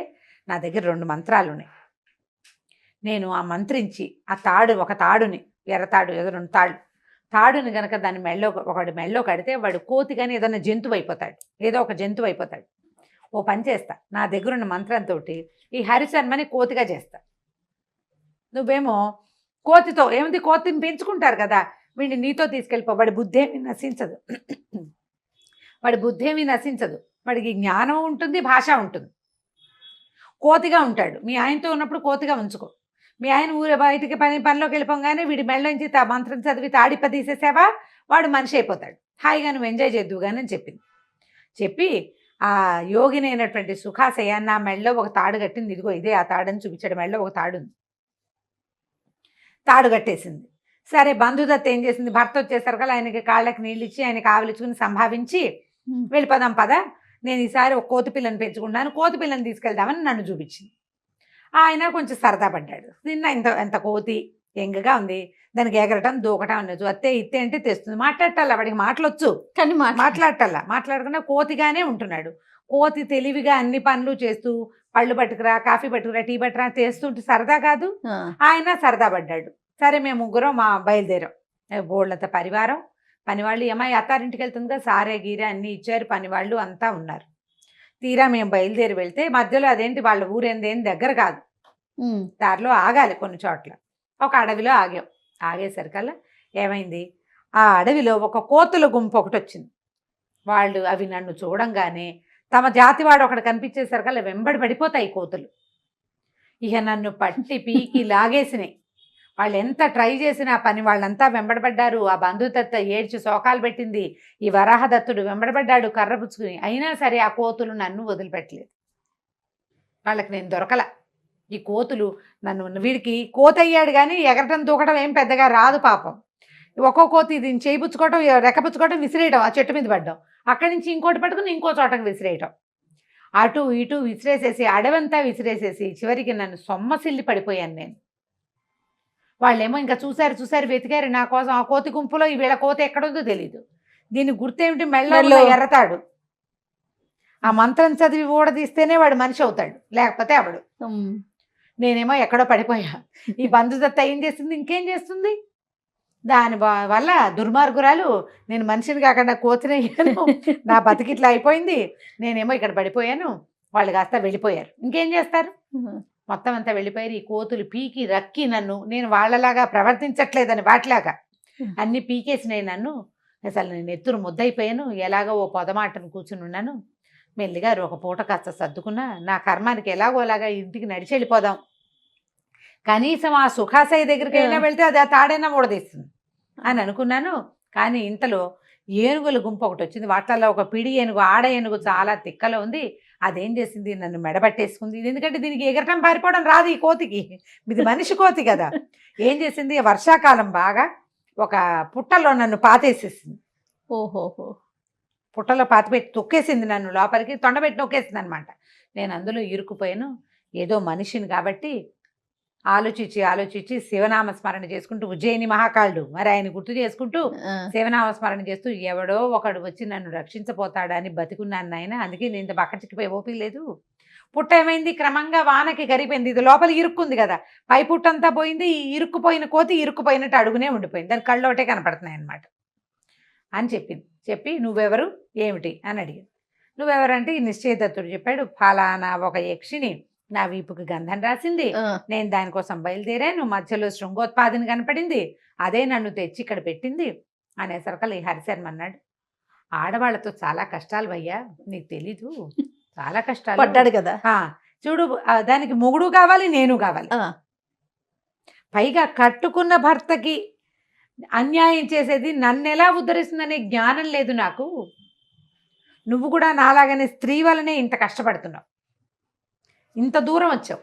నా దగ్గర 2 మంత్రాలు ఉన్నాయి, నేను ఆ మంత్రించి ఆ ఒక తాడుని, ఎర్రతాడు ఏదో 2 తాడుని కనుక దాని ఒకటి మెళ్ళో కడితే వాడు కోతి కానీ ఏదైనా జంతువు అయిపోతాడు, ఏదో ఒక జంతువు అయిపోతాడు. ఓ పని చేస్తా, నా దగ్గర ఉన్న మంత్రంతో ఈ హరిశర్మని కోతిగా చేస్తా, నువ్వేమో కోతితో ఏముంది, కోతిని పెంచుకుంటారు కదా, వీడిని నీతో తీసుకెళ్ళిపో, వాడి బుద్ధి ఏమీ నశించదు, వాడికి జ్ఞానం ఉంటుంది, భాష ఉంటుంది, కోతిగా ఉంటాడు. మీ ఆయనతో ఉన్నప్పుడు కోతిగా ఉంచుకో, మీ ఆయన ఊరే బయటికి పనిలోకి వెళ్ళిపోగానే వీడి మెళ్ళ నుంచి మంత్రం చదివి తాడిప తీసేసావా, వాడు మనిషి అయిపోతాడు, హాయిగా నువ్వు ఎంజాయ్ చేద్దువు కానీ అని చెప్పింది. చెప్పి ఆ యోగిని అయినటువంటి సుఖాశయ నా మెళ్ళలో ఒక తాడు కట్టింది, ఇదిగో ఇదే ఆ తాడని చూపించాడు, మెళ్ళలో ఒక తాడు ఉంది, తాడు కట్టేసింది. సరే బంధుదత్త ఏం చేసింది, భర్త వచ్చేసరికి ఆయనకి కాళ్ళకి నీళ్ళు ఇచ్చి ఆయనకి ఆవలించుకుని సంభావించి, వెళ్ళిపోదాం పద, నేను ఈసారి ఒక కోతి పిల్లని పెంచుకున్నాను, కోతి పిల్లని తీసుకెళ్దామని నన్ను చూపించింది. ఆయన కొంచెం సరదా పడ్డాడు. నిన్న ఎంత కోతి ఎంగగా ఉంది, దానికి ఎగరటం దూకటం అన్నది, అత్తే ఇత్తే అంటే తెస్తుంది, మాట్లాడటల్లా, వాడికి మాటలొచ్చు కానీ మాట్లాడటల్లా, మాట్లాడకుండా కోతిగానే ఉంటున్నాడు. కోతి తెలివిగా అన్ని పనులు చేస్తూ పళ్ళు పట్టుకురా, కాఫీ పట్టుకురా, టీ పట్టుకురా చేస్తుంటే సరదా కాదు. ఆయన సరదా పడ్డాడు. సరే మేము ముగ్గురం బయలుదేరాం. బోళ్ళంత పరివారం, పనివాళ్ళు. ఏమాయి అత్తారింటికి వెళ్తుంది కదా, సారే గీరే అన్నీ ఇచ్చారు, పనివాళ్ళు అంతా ఉన్నారు. తీరా మేము బయలుదేరి వెళ్తే మధ్యలో అదేంటి వాళ్ళ ఊరేందేం దగ్గర కాదు, దారిలో ఆగాలి కొన్ని చోట్ల. ఒక అడవిలో ఆగాం. ఆగేసరికల్లా ఏమైంది, ఆ అడవిలో ఒక కోతుల గుంపు ఒకటి వచ్చింది. వాళ్ళు అవి నన్ను చూడంగానే తమ జాతివాడు ఒకటి కనిపించేసరికల్లా వెంబడి పడిపోతాయి కోతులు. ఇక నన్ను పట్టి పీకి లాగేసినాయి. వాళ్ళు ఎంత ట్రై చేసినా పని వాళ్ళంతా వెంబడబడ్డారు. ఆ బంధుదత్త ఏడ్చి శోకాలు పెట్టింది. ఈ వరాహదత్తుడు వెంబడబడ్డాడు కర్ర పుచ్చుకుని. అయినా సరే ఆ కోతులు నన్ను వదిలిపెట్టలేదు. వాళ్ళకి నేను దొరకల. ఈ కోతులు నన్ను, వీడికి కోత అయ్యాడు కానీ ఎగరటం దూకడం ఏం పెద్దగా రాదు పాపం. ఒక్కో కోతి దీన్ని చేయిపుచ్చుకోవటం, రెక్కపుచ్చుకోవటం, విసిరేయటం, ఆ చెట్టు మీద పడ్డం, అక్కడి నుంచి ఇంకోటి పట్టుకుని ఇంకో చోటకి విసిరేయటం, అటు ఇటు విసిరేసేసి అడవంతా విసిరేసేసి చివరికి నన్ను సొమ్మసిల్లి పడిపోయాను నేను. వాళ్ళేమో ఇంకా చూశారు వెతికారు నా కోసం. ఆ కోతి గుంపులో ఈ వీళ్ళ కోత ఎక్కడుందో తెలీదు. దీని గుర్తేమిటి, మెళ్ళలో ఎర్రతాడు. ఆ మంత్రం చదివి ఊడదీస్తేనే వాడు మనిషి అవుతాడు, లేకపోతే అవడు. నేనేమో ఎక్కడో పడిపోయా. ఈ బంధుదత్త ఏం చేస్తుంది, ఇంకేం చేస్తుంది. దాని వల్ల దుర్మార్గురాలు నేను మనిషిని కాకుండా కోతినయ్యాను. నా బతికిట్లా అయిపోయింది. నేనేమో ఇక్కడ పడిపోయాను. వాళ్ళు కాస్త వెళ్ళిపోయారు. ఇంకేం చేస్తారు, మొత్తం అంతా వెళ్ళిపోయారు. ఈ కోతులు పీకి రక్కి నన్ను, నేను వాళ్ళలాగా ప్రవర్తించట్లేదని వాటిలాగా అన్నీ పీకేసినాయి నన్ను. అసలు నేను ఎత్తురు ముద్దయిపోయాను. ఎలాగో ఓ పొదమాటను కూర్చుని ఉన్నాను. మెల్లిగా ఒక పూట కాస్త సర్దుకున్నా. నా కర్మానికి ఎలాగో అలాగా ఇంటికి నడిచి వెళ్ళిపోదాం, కనీసం ఆ సుఖాశయ దగ్గరికి అయినా వెళ్తే అది ఆ తాడైనా ఊడదీస్తుంది అని అనుకున్నాను. కానీ ఇంతలో ఏనుగుల గుంపు ఒకటి వచ్చింది. వాటిల్లో ఒక పిడి ఏనుగు, ఆడ ఏనుగు చాలా తిక్కలో ఉంది. అదేం చేసింది, నన్ను మెడబట్టేసుకుంది. ఎందుకంటే దీనికి ఎగరటం పారిపోవడం రాదు ఈ కోతికి, ఇది మనిషి కోతి కదా. ఏం చేసింది, వర్షాకాలం బాగా ఒక పుట్టలో నన్ను పాతేసేసింది. ఓహోహో, పుట్టలో పాతిపెట్టి తొక్కేసింది నన్ను, లోపలికి తొండబెట్టి నొక్కేసింది అనమాట. నేను అందులో ఇరుక్కుపోయాను. ఏదో మనిషిని కాబట్టి ఆలోచించి శివనామ స్మరణ చేసుకుంటూ, ఉజ్జయిని మహాకాళుడు మరి ఆయన గుర్తు చేసుకుంటూ శివనామ స్మరణ చేస్తూ ఎవడో ఒకడు వచ్చి నన్ను రక్షించపోతాడని బతికున్నాను నాయన. అందుకే నేను ఇంత బక్కచిక్కిపోయి ఓపిక లేదు. పుట్ట ఏమైంది, క్రమంగా వానకి గరిపోయింది. ఇది లోపల ఇరుక్కుంది కదా, పై పుట్టంతా పోయింది. ఈ ఇరుక్కుపోయిన కోతి ఇరుక్కుపోయినట్టు అడుగునే ఉండిపోయింది. దాని కళ్ళు ఒకటే కనపడుతున్నాయి అనమాట అని చెప్పింది. చెప్పి నువ్వెవరు ఏమిటి అని అడిగింది. నువ్వెవరంటే ఈ నిశ్చయదత్తుడు చెప్పాడు, ఫలానా ఒక యక్షిని నా వీపుకి గంధం రాసింది, నేను దానికోసం బయలుదేరాను, మధ్యలో శృంగోత్పాదిని కనపడింది, అదే నన్ను తెచ్చి ఇక్కడ పెట్టింది అనేసరికల్ ఈ హరిశర్మ అన్నాడు, ఆడవాళ్లతో చాలా కష్టాలు భయ్యా, నీకు తెలీదు, చాలా కష్టాలు పడ్డాడు కదా. చూడు, దానికి మొగుడు కావాలి, నేను కావాలి. పైగా కట్టుకున్న భర్తకి అన్యాయం చేసేది నన్ను ఎలా ఉద్ధరిస్తుందనే జ్ఞానం లేదు నాకు. నువ్వు కూడా నాలాగానే స్త్రీ వల్లనే ఇంత కష్టపడుతున్నావు, ఇంత దూరం వచ్చావు.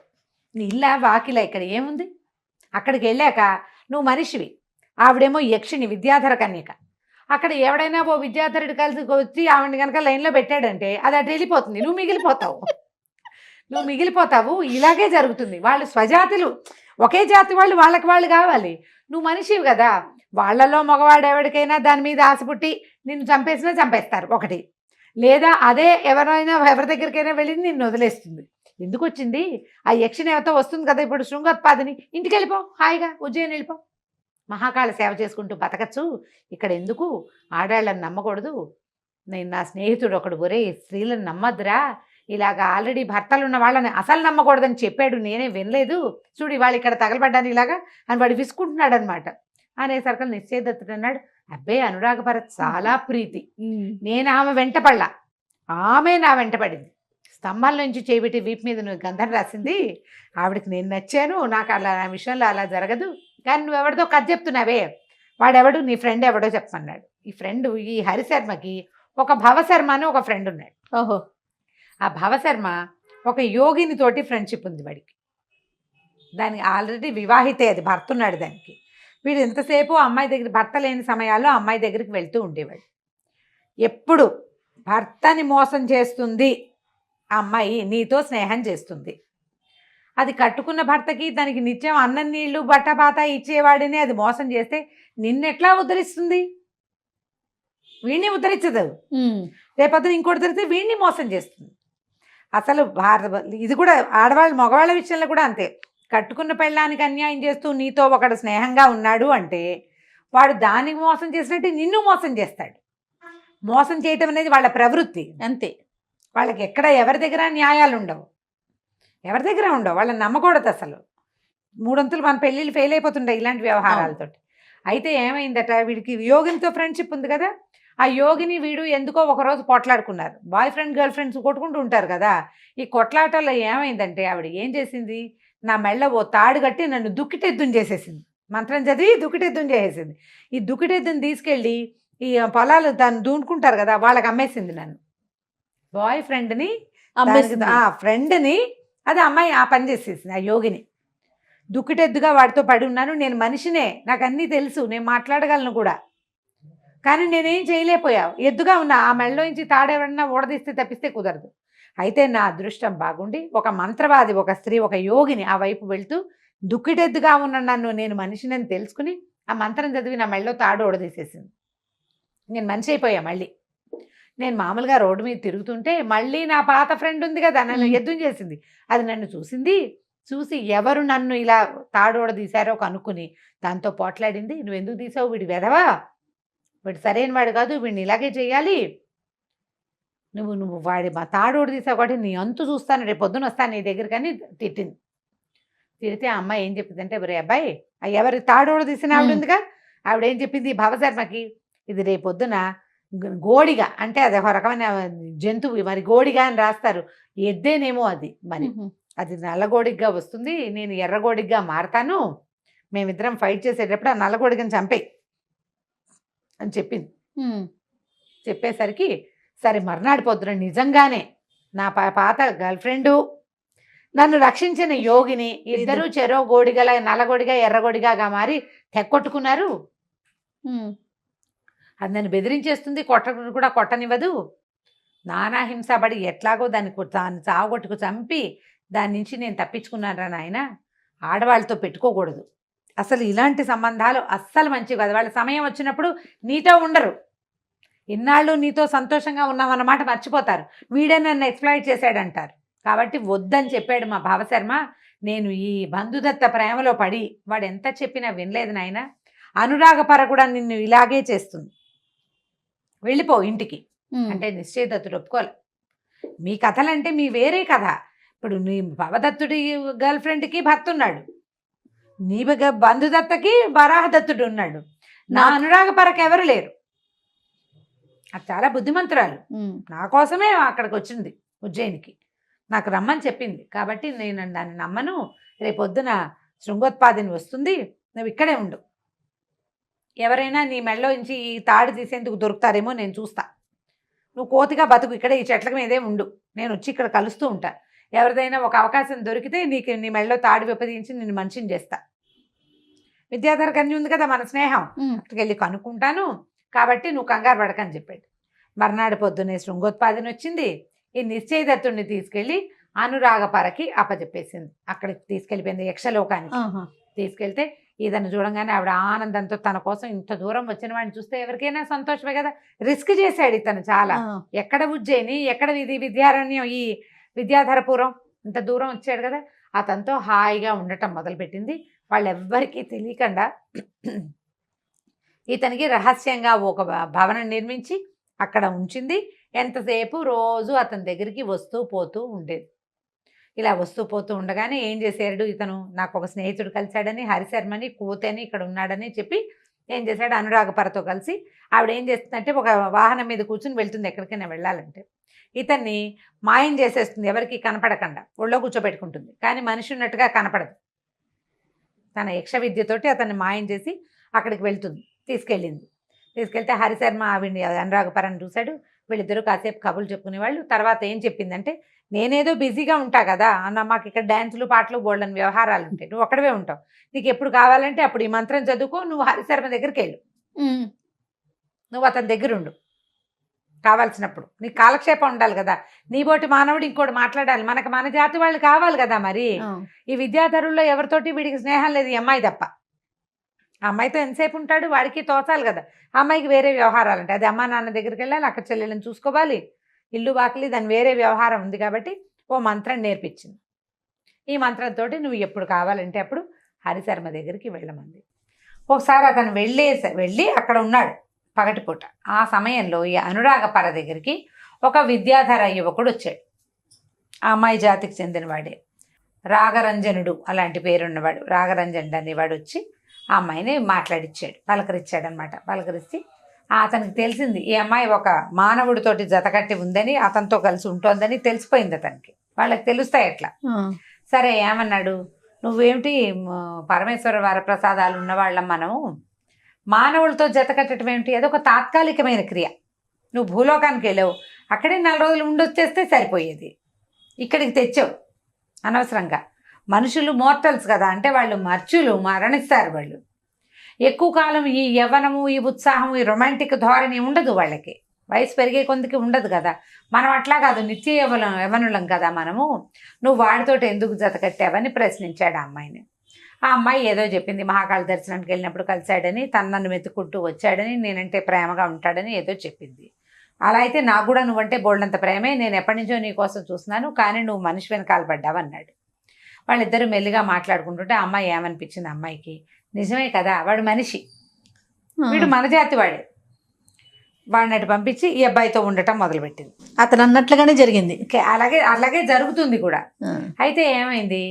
నీ ఇల్లా వాకిలా ఇక్కడ ఏముంది? అక్కడికి వెళ్ళాక నువ్వు మనిషివి, ఆవిడేమో యక్షిని, విద్యాధర కన్యక. అక్కడ ఎవడైనా ఓ విద్యాధరుడు కలిసి వచ్చి ఆవిడని కనుక లైన్లో పెట్టాడంటే అది అటు వెళ్ళిపోతుంది, నువ్వు మిగిలిపోతావు. ఇలాగే జరుగుతుంది. వాళ్ళు స్వజాతులు, ఒకే జాతి వాళ్ళు, వాళ్ళకి వాళ్ళు కావాలి. నువ్వు మనిషివి కదా. వాళ్ళలో మగవాడు ఎవరికైనా దాని మీద ఆశ పుట్టి నిన్ను చంపేసినా చంపేస్తారు ఒకటి, లేదా అదే ఎవరి దగ్గరికైనా వెళ్ళి నిన్ను వదిలేస్తుంది. ఎందుకు వచ్చింది ఆ యక్షిని, ఎవరితో వస్తుంది కదా ఇప్పుడు శృంగోత్పాదిని, ఇంటికి వెళ్ళిపో, హాయిగా ఉజ్జయిని వెళ్ళిపో, మహాకాళ సేవ చేసుకుంటూ బతకచ్చు. ఇక్కడ ఎందుకు ఆడాళ్ళని నమ్మకూడదు. నేను నా స్నేహితుడు ఒకడు, ఒరే స్త్రీలను నమ్మద్దురా, ఇలాగా ఆల్రెడీ భర్తలు ఉన్న వాళ్ళని అసలు నమ్మకూడదని చెప్పాడు, నేనే వినలేదు, చూడు వాళ్ళు ఇక్కడ తగలబడ్డాను ఇలాగా అని వాడు విసుకుంటున్నాడు అనమాట. అనేసరికి నిశ్చయదత్తుడు అన్నాడు, అబ్బే అనురాగ భరత్ చాలా ప్రీతి, నేను ఆమె వెంటపడలా, ఆమె నా వెంటపడింది. స్తంభాల నుంచి చేపెట్టి వీపు మీద నువ్వు గంధం రాసింది, ఆవిడకి నేను నచ్చాను, నాకు అలా నా విషయంలో అలా జరగదు. కానీ నువ్వెవరిదో కథ చెప్తున్నావే, వాడెవడు, నీ ఫ్రెండ్ ఎవడో చెప్పమన్నాడు. ఈ ఫ్రెండ్, ఈ హరిశర్మకి ఒక భవశర్మ అని ఒక ఫ్రెండ్ ఉన్నాడు. ఓహో, ఆ భవశర్మ ఒక యోగిని తోటి ఫ్రెండ్షిప్ ఉంది వాడికి. దానికి ఆల్రెడీ వివాహితే, అది భర్త ఉన్నాడు దానికి. వీడు ఎంతసేపు అమ్మాయి దగ్గర, భర్త లేని సమయాల్లో అమ్మాయి దగ్గరికి వెళ్తూ ఉండేవాడు. ఎప్పుడు భర్తని మోసం చేస్తుంది ఆ అమ్మాయి, నీతో స్నేహం చేస్తుంది. అది కట్టుకున్న భర్తకి దానికి నిత్యం అన్నం నీళ్లు బట్టపాత ఇచ్చేవాడిని అది మోసం చేస్తే నిన్నెట్లా ఉద్ధరిస్తుంది? వీడిని ఉద్ధరించదు. రేపొద్దున ఇంకోటి తిరిగితే వీడిని మోసం చేస్తుంది. అసలు ఇది కూడా ఆడవాళ్ళు మగవాళ్ళ విషయంలో కూడా అంతే. కట్టుకున్న పెళ్ళానికి అన్యాయం చేస్తూ నీతో ఒకడు స్నేహంగా ఉన్నాడు అంటే వాడు దానికి మోసం చేసినట్టు నిన్ను మోసం చేస్తాడు. మోసం చేయటం అనేది వాళ్ళ ప్రవృత్తి అంతే. వాళ్ళకి ఎక్కడ ఎవరి దగ్గర న్యాయాలు ఉండవు, ఎవరి దగ్గర ఉండవు. వాళ్ళని నమ్మకూడదు అసలు. 3 మన పెళ్ళిళ్ళు ఫెయిల్ అయిపోతుంటాయి ఇలాంటి వ్యవహారాలతో. అయితే ఏమైందట, వీడికి యోగినితో ఫ్రెండ్షిప్ ఉంది కదా, ఆ యోగిని వీడు ఎందుకో ఒకరోజు కొట్లాడుకున్నారు. బాయ్ ఫ్రెండ్ గర్ల్ ఫ్రెండ్స్ కొట్టుకుంటూ ఉంటారు కదా. ఈ కొట్లాటలో ఏమైందంటే ఆవిడ ఏం చేసింది, నా మెళ్ళ ఓ తాడు కట్టి నన్ను దుక్కిటెద్దుని చేసేసింది. మంత్రం చదివి దుక్కిటెద్దుని చేసేసింది. ఈ దుక్కిటెద్దుని తీసుకెళ్ళి ఈ పొలాలు దాన్ని దూనుకుంటారు కదా, వాళ్ళకి అమ్మేసింది నన్ను. బాయ్ ఫ్రెండ్ని ఫ్రెండ్ని అది అమ్మాయి ఆ పని చేసేసింది. ఆ యోగిని దుక్కిటెద్దుగా వాడితో పడి ఉన్నాను. నేను మనిషినే, నాకు అన్నీ తెలుసు, నేను మాట్లాడగలను కూడా, కానీ నేనేం చేయలేకపోయావు. ఎద్దుగా ఉన్నా ఆ మెళ్ళలోంచి తాడెవరన్నా ఊడదీస్తే తప్పిస్తే కుదరదు. అయితే నా అదృష్టం బాగుండి ఒక మంత్రవాది, ఒక స్త్రీ, ఒక యోగిని ఆ వైపు వెళ్తూ దుక్కిటెద్దుగా ఉన్న నన్ను నేను మనిషినని తెలుసుకుని ఆ మంత్రం చదివి నా మెళ్ళలో తాడు ఊడదీసేసింది. నేను మనిషి అయిపోయా. మళ్ళీ నేను మామూలుగా రోడ్డు మీద తిరుగుతుంటే మళ్ళీ నా పాత ఫ్రెండ్ ఉంది కదా, నన్ను ఎద్దుని చేసింది. అది నన్ను చూసింది. చూసి ఎవరు నన్ను ఇలా తాడోడ తీశారో కనుక్కుని దాంతో పోట్లాడింది. నువ్వు ఎందుకు తీసావు, వీడి వెధవా, వీడు సరైన వాడు కాదు, వీడిని ఇలాగే చేయాలి, నువ్వు వాడి మా తాడోడు తీసావు కాబట్టి నీ అంతు చూస్తాను, రేపు పొద్దున వస్తాను నీ దగ్గరికి అని తిట్టింది. తిడితే ఆ అమ్మాయి ఏం చెప్పిందంటే, ఒరే అబ్బాయి, ఎవరి తాడోడు తీసిన ఆవిడ ఉందిగా, ఆవిడ ఏం చెప్పింది, భవశర్మకి, ఇది రేపొద్దున గోడిగా, అంటే అది ఒక రకమైన జంతువు, మరి గోడిగా అని రాస్తారు, ఎద్దేనేమో అది, మరి అది నల్లగోడిగా వస్తుంది, నేను ఎర్రగోడిగా మారతాను, మేమిద్దరం ఫైట్ చేసేటప్పుడు ఆ నల్లగోడిగని చంపే అని చెప్పింది. చెప్పేసరికి సరే మర్నాడు పొద్దున నిజంగానే నా పాత గర్ల్ ఫ్రెండు, నన్ను రక్షించిన యోగిని, ఇద్దరు చెరో గోడిగల, నల్లగోడిగా ఎర్రగోడిగా మారి తెక్కొట్టుకున్నారు. అది నన్ను బెదిరించేస్తుంది, కూడా కొట్టనివ్వదు. నానా హింసపడి ఎట్లాగో దాన్ని చావగొట్టుకు చంపి దాని నుంచి నేను తప్పించుకున్నాను నాయన. ఆడవాళ్ళతో పెట్టుకోకూడదు అసలు, ఇలాంటి సంబంధాలు అస్సలు మంచివి కాదు. వాళ్ళ సమయం వచ్చినప్పుడు నీతో ఉండరు, ఇన్నాళ్ళు నీతో సంతోషంగా ఉన్నామన్నమాట మర్చిపోతారు, వీడే నన్ను ఎక్స్ప్లాయిట్ చేశాడంటారు. కాబట్టి వద్దని చెప్పాడు మా భావశర్మ. నేను ఈ బంధుదత్త ప్రేమలో పడి, వాడు ఎంత చెప్పినా వినలేదు నాయన, అనురాగపర కూడా నిన్ను ఇలాగే చేస్తుంది, వెళ్ళిపో ఇంటికి అంటే నిశ్చయదత్తుడు ఒప్పుకోలే. మీ కథలంటే మీ వేరే కథ. ఇప్పుడు నీ భవదత్తుడి గర్ల్ ఫ్రెండ్కి భర్త ఉన్నాడు, నీ బంధుదత్తకి వరాహదత్తుడు ఉన్నాడు, నా అనురాగపరకు ఎవరు లేరు. అది చాలా బుద్ధిమంతురాలు, నా కోసమే అక్కడికి వచ్చింది ఉజ్జయినికి, నాకు రమ్మని చెప్పింది. కాబట్టి నేను దాన్ని నమ్మను. రేపొద్దున శృంగోత్పాదిని వస్తుంది, నువ్వు ఇక్కడే ఉండు, ఎవరైనా నీ మెళ్ళలో నుంచి ఈ తాడు తీసేందుకు దొరుకుతారేమో నేను చూస్తా, నువ్వు కోతిగా బతుకు, ఇక్కడే ఈ చెట్ల మీదే ఉండు, నేను వచ్చి ఇక్కడ కలుస్తూ ఉంటా, ఎవరిదైనా ఒక అవకాశం దొరికితే నీ మెళ్ళలో తాడు విపదించి నిన్ను మనిషిని చేస్తా. విద్యాధర కన్య ఉంది కదా మన స్నేహం, అక్కడికి వెళ్ళి కనుక్కుంటాను, కాబట్టి నువ్వు కంగారు పడకని చెప్పాడు. మర్నాడు పొద్దున్నే శృంగోత్పాదిని వచ్చింది, ఈ నిశ్చయదత్తుడిని తీసుకెళ్ళి అనురాగపరకి అప్పచెప్పేసింది. అక్కడికి తీసుకెళ్ళిపోయింది, యక్షలోకానికి తీసుకెళ్తే ఇతను చూడంగానే ఆవిడ ఆనందంతో, తన కోసం ఇంత దూరం వచ్చిన వాడిని చూస్తే ఎవరికైనా సంతోషమే కదా, రిస్క్ చేశాడు ఇతను చాలా. ఎక్కడ ఉజ్జయిని, ఎక్కడ ఇది విద్యారణ్యం, ఈ విద్యాధరపురం, ఇంత దూరం వచ్చాడు కదా, అతనితో హాయిగా ఉండటం మొదలుపెట్టింది. వాళ్ళెవ్వరికీ తెలియకుండా ఇతనికి రహస్యంగా ఒక భవనం నిర్మించి అక్కడ ఉంచింది. ఎంతసేపు రోజు అతని దగ్గరికి వస్తూ పోతూ ఉండేది. ఇలా వస్తూ పోతూ ఉండగానే ఏం చేశాడు ఇతను, నాకు ఒక స్నేహితుడు కలిశాడని, హరిశర్మని, కోతని ఇక్కడ ఉన్నాడని చెప్పి ఏం చేశాడు, అనురాగపరతో కలిసి ఆవిడ ఏం చేస్తుందంటే ఒక వాహనం మీద కూర్చుని వెళ్తుంది ఎక్కడికైనా వెళ్ళాలంటే, ఇతన్ని మాయం చేసేస్తుంది, ఎవరికి కనపడకుండా ఒళ్ళో కూర్చోబెట్టుకుంటుంది, కానీ మనిషి ఉన్నట్టుగా కనపడదు. తన యక్ష విద్యతోటి అతన్ని మాయం చేసి అక్కడికి వెళ్తుంది, తీసుకెళ్తే హరిశర్మ ఆవిడ్ని అనురాగపరని చూశాడు. వీళ్ళిద్దరూ కాసేపు కబుర్లు చెప్పుకునేవాళ్ళు. తర్వాత ఏం చెప్పిందంటే, నేనేదో బిజీగా ఉంటా కదా అన్న, మాకు ఇక్కడ డ్యాన్సులు పాటలు బోల్డని వ్యవహారాలు ఉంటాయి, నువ్వు ఒక్కడవే ఉంటావు, నీకు ఎప్పుడు కావాలంటే అప్పుడు ఈ మంత్రం చదువుకో, నువ్వు హరిశర్మ దగ్గరికి వెళ్ళు, నువ్వు అతని దగ్గర ఉండు, కావాల్సినప్పుడు నీకు కాలక్షేపం ఉండాలి కదా, నీ బోటి మానవుడు ఇంకోటి మాట్లాడాలి, మనకు మన జాతి వాళ్ళు కావాలి కదా. మరి ఈ విద్యాధరుల్లో ఎవరితోటి వీడికి స్నేహం లేదు, ఈ అమ్మాయి తప్ప. ఆ అమ్మాయితో ఎంతసేపు ఉంటాడు, వాడికి తోచాలి కదా. ఆ అమ్మాయికి వేరే వ్యవహారాలు ఉంటాయి, అది అమ్మా నాన్న దగ్గరికి వెళ్ళాలి, అక్కడ చెల్లెళ్ళని చూసుకోవాలి, ఇల్లు వాకిలి, దాని వేరే వ్యవహారం ఉంది. కాబట్టి ఓ మంత్రం నేర్పించింది. ఈ మంత్రంతో నువ్వు ఎప్పుడు కావాలంటే అప్పుడు హరిశర్మ దగ్గరికి వెళ్ళమంది. ఒకసారి అతను వెళ్ళి అక్కడ ఉన్నాడు పగటిపూట. ఆ సమయంలో ఈ అనురాగపర దగ్గరికి ఒక విద్యాధర యువకుడు వచ్చాడు. ఆ అమ్మాయి జాతికి చెందినవాడే, రాగరంజనుడు అలాంటి పేరున్నవాడు. రాగరంజనుడు అనేవాడు వచ్చి ఆ అమ్మాయిని మాట్లాడిచ్చాడు, పలకరించాడు అనమాట. పలకరిస్తే అతనికి తెలిసింది ఈ అమ్మాయి ఒక మానవుడితోటి జతకట్టి ఉందని, అతనితో కలిసి ఉంటోందని తెలిసిపోయింది అతనికి. వాళ్ళకి తెలుస్తాయి అట్లా. సరే ఏమన్నాడు, నువ్వేమిటి పరమేశ్వర వరప్రసాదాలు ఉన్నవాళ్ళం మనము, మానవులతో జతకట్టడం ఏమిటి, అదొక తాత్కాలికమైన క్రియ. నువ్వు భూలోకానికి వెళ్ళావు, అక్కడే 4 రోజులు ఉండొచ్చేస్తే సరిపోయేది. ఇక్కడికి తెచ్చావు అనవసరంగా. మనుషులు మోర్టల్స్ కదా, అంటే వాళ్ళు మరణిస్తారు. వాళ్ళు ఎక్కువ కాలం ఈ యవ్వనము, ఈ ఉత్సాహము, ఈ రొమాంటిక్ ధోరణి ఉండదు వాళ్ళకి. వయసు పెరిగే కొందికి ఉండదు కదా. మనం అట్లా కాదు, నిత్య యవ్వనులం కదా మనము. నువ్వు వాడితోటి ఎందుకు జత కట్టావని ప్రశ్నించాడు ఆ అమ్మాయిని. ఆ అమ్మాయి ఏదో చెప్పింది, మహాకాళ దర్శనానికి వెళ్ళినప్పుడు కలిశాడని, నన్ను వెతుక్కుంటూ వచ్చాడని, నేనంటే ప్రేమగా ఉంటాడని ఏదో చెప్పింది. అలా అయితే నాకు కూడా నువ్వంటే బోల్డంత ప్రేమే, నేను ఎప్పటి నుంచో నీ కోసం చూస్తున్నాను, కానీ నువ్వు మనిషి వెనకాల పడ్డావు అన్నాడు. వాళ్ళిద్దరూ మెల్లిగా మాట్లాడుకుంటుంటే అమ్మాయి ఏమనిపించింది, అమ్మాయికి నిజమే కదా, వాడు మనిషి, వీడు మన జాతి వాడే. వాడినట్టు పంపించి ఈ అబ్బాయితో ఉండటం మొదలుపెట్టింది. అతను అన్నట్లుగానే జరిగింది. అలాగే జరుగుతుంది కూడా. అయితే ఏమైంది,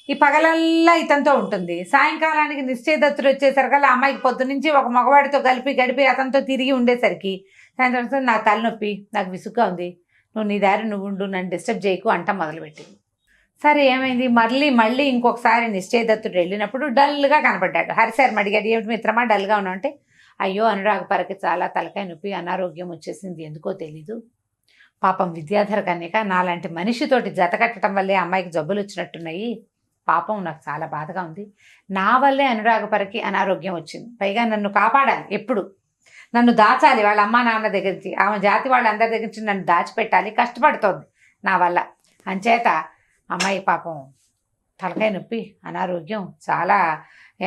ఈ పగలల్లా ఇతనితో ఉంటుంది. సాయంకాలానికి నిశ్చయదత్తుడు వచ్చేసరికల్లా అమ్మాయికి పొద్దునుంచి ఒక మగవాడితో గడిపి అతనితో తిరిగి ఉండేసరికి సాయంత్రం నాకు తలనొప్పి, నాకు విసుగ్గా ఉంది, నువ్వు నీ దారి నువ్వు ఉండు, నన్ను డిస్టర్బ్ చేయకు అంట మొదలుపెట్టింది. సరే ఏమైంది, మళ్ళీ ఇంకొకసారి నిశ్చయదత్తుడు వెళ్ళినప్పుడు డల్గా కనపడ్డాడు. హరిశర్మ అడిగాడు, ఏమిటి మిత్రమా డల్గా ఉన్నావు అంటే, అయ్యో అనురాగపరకి చాలా తలకాయ నొప్పి, అనారోగ్యం వచ్చేసింది, ఎందుకో తెలీదు. పాపం విద్యాధర కన్యక నాలాంటి మనిషితోటి జత కట్టడం వల్లే అమ్మాయికి జబ్బులు వచ్చినట్టున్నాయి, పాపం నాకు చాలా బాధగా ఉంది, నా వల్లే అనురాగపరకి అనారోగ్యం వచ్చింది, పైగా నన్ను కాపాడాలి, ఎప్పుడు నన్ను దాచాలి, వాళ్ళ అమ్మా నాన్న దగ్గర నుంచి, ఆమె జాతి వాళ్ళందరి దగ్గర నుంచి నన్ను దాచిపెట్టాలి, కష్టపడుతోంది నా వల్ల. అంచేత అమ్మాయి పాపం తలకాయ నొప్పి, అనారోగ్యం, చాలా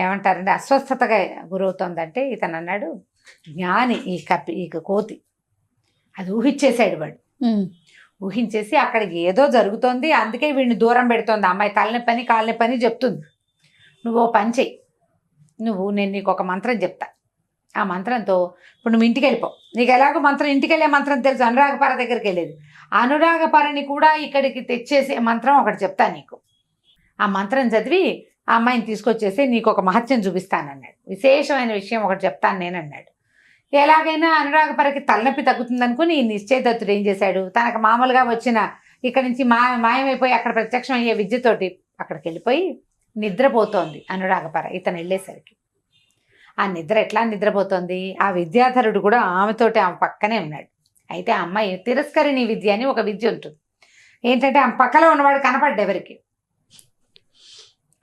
ఏమంటారంటే అస్వస్థతగా గురవుతోందంటే ఇతను అన్నాడు, జ్ఞాని ఈ కోతి అది ఊహించేశాడు. వాడు ఊహించేసి అక్కడికి ఏదో జరుగుతోంది, అందుకే వీడిని దూరం పెడుతోంది. అమ్మాయి తలనొప్పని కాళ్ళనొప్పని చెప్తుంది. నువ్వు ఓ పని చెయ్యి, నేను నీకు ఒక మంత్రం చెప్తా, ఆ మంత్రంతో ఇప్పుడు నువ్వు ఇంటికి వెళ్ళిపో. నీకు ఎలాగో మంత్రం, ఇంటికి వెళ్ళే మంత్రం తెలుసు, అనురాగపర దగ్గరికి వెళ్ళేది. అనురాగపరని కూడా ఇక్కడికి తెచ్చేసే మంత్రం ఒకటి చెప్తా నీకు. ఆ మంత్రం చదివి ఆ అమ్మాయిని తీసుకొచ్చేసి నీకు ఒక మహత్యం చూపిస్తానన్నాడు. విశేషమైన విషయం ఒకటి చెప్తాను నేనన్నాడు. ఎలాగైనా అనురాగపరకి తలనొప్పి తగ్గుతుంది అనుకుని ఈ నిశ్చయదత్తుడు ఏం చేశాడు, తనకు మామూలుగా వచ్చిన ఇక్కడి నుంచి మాయమైపోయి అక్కడ ప్రత్యక్షం అయ్యే విద్యతోటి అక్కడికి వెళ్ళిపోయి నిద్రపోతోంది అనురాగపర. ఇతను వెళ్ళేసరికి ఆ నిద్ర ఎట్లా నిద్రపోతోంది, ఆ విద్యాధరుడు కూడా ఆమెతోటి ఆమె పక్కనే ఉన్నాడు. అయితే ఆ అమ్మాయి తిరస్కరిణి విద్య అని ఒక విద్య ఉంటుంది. ఏంటంటే ఆమె పక్కలో ఉన్నవాడు కనపడ్డు ఎవరికి,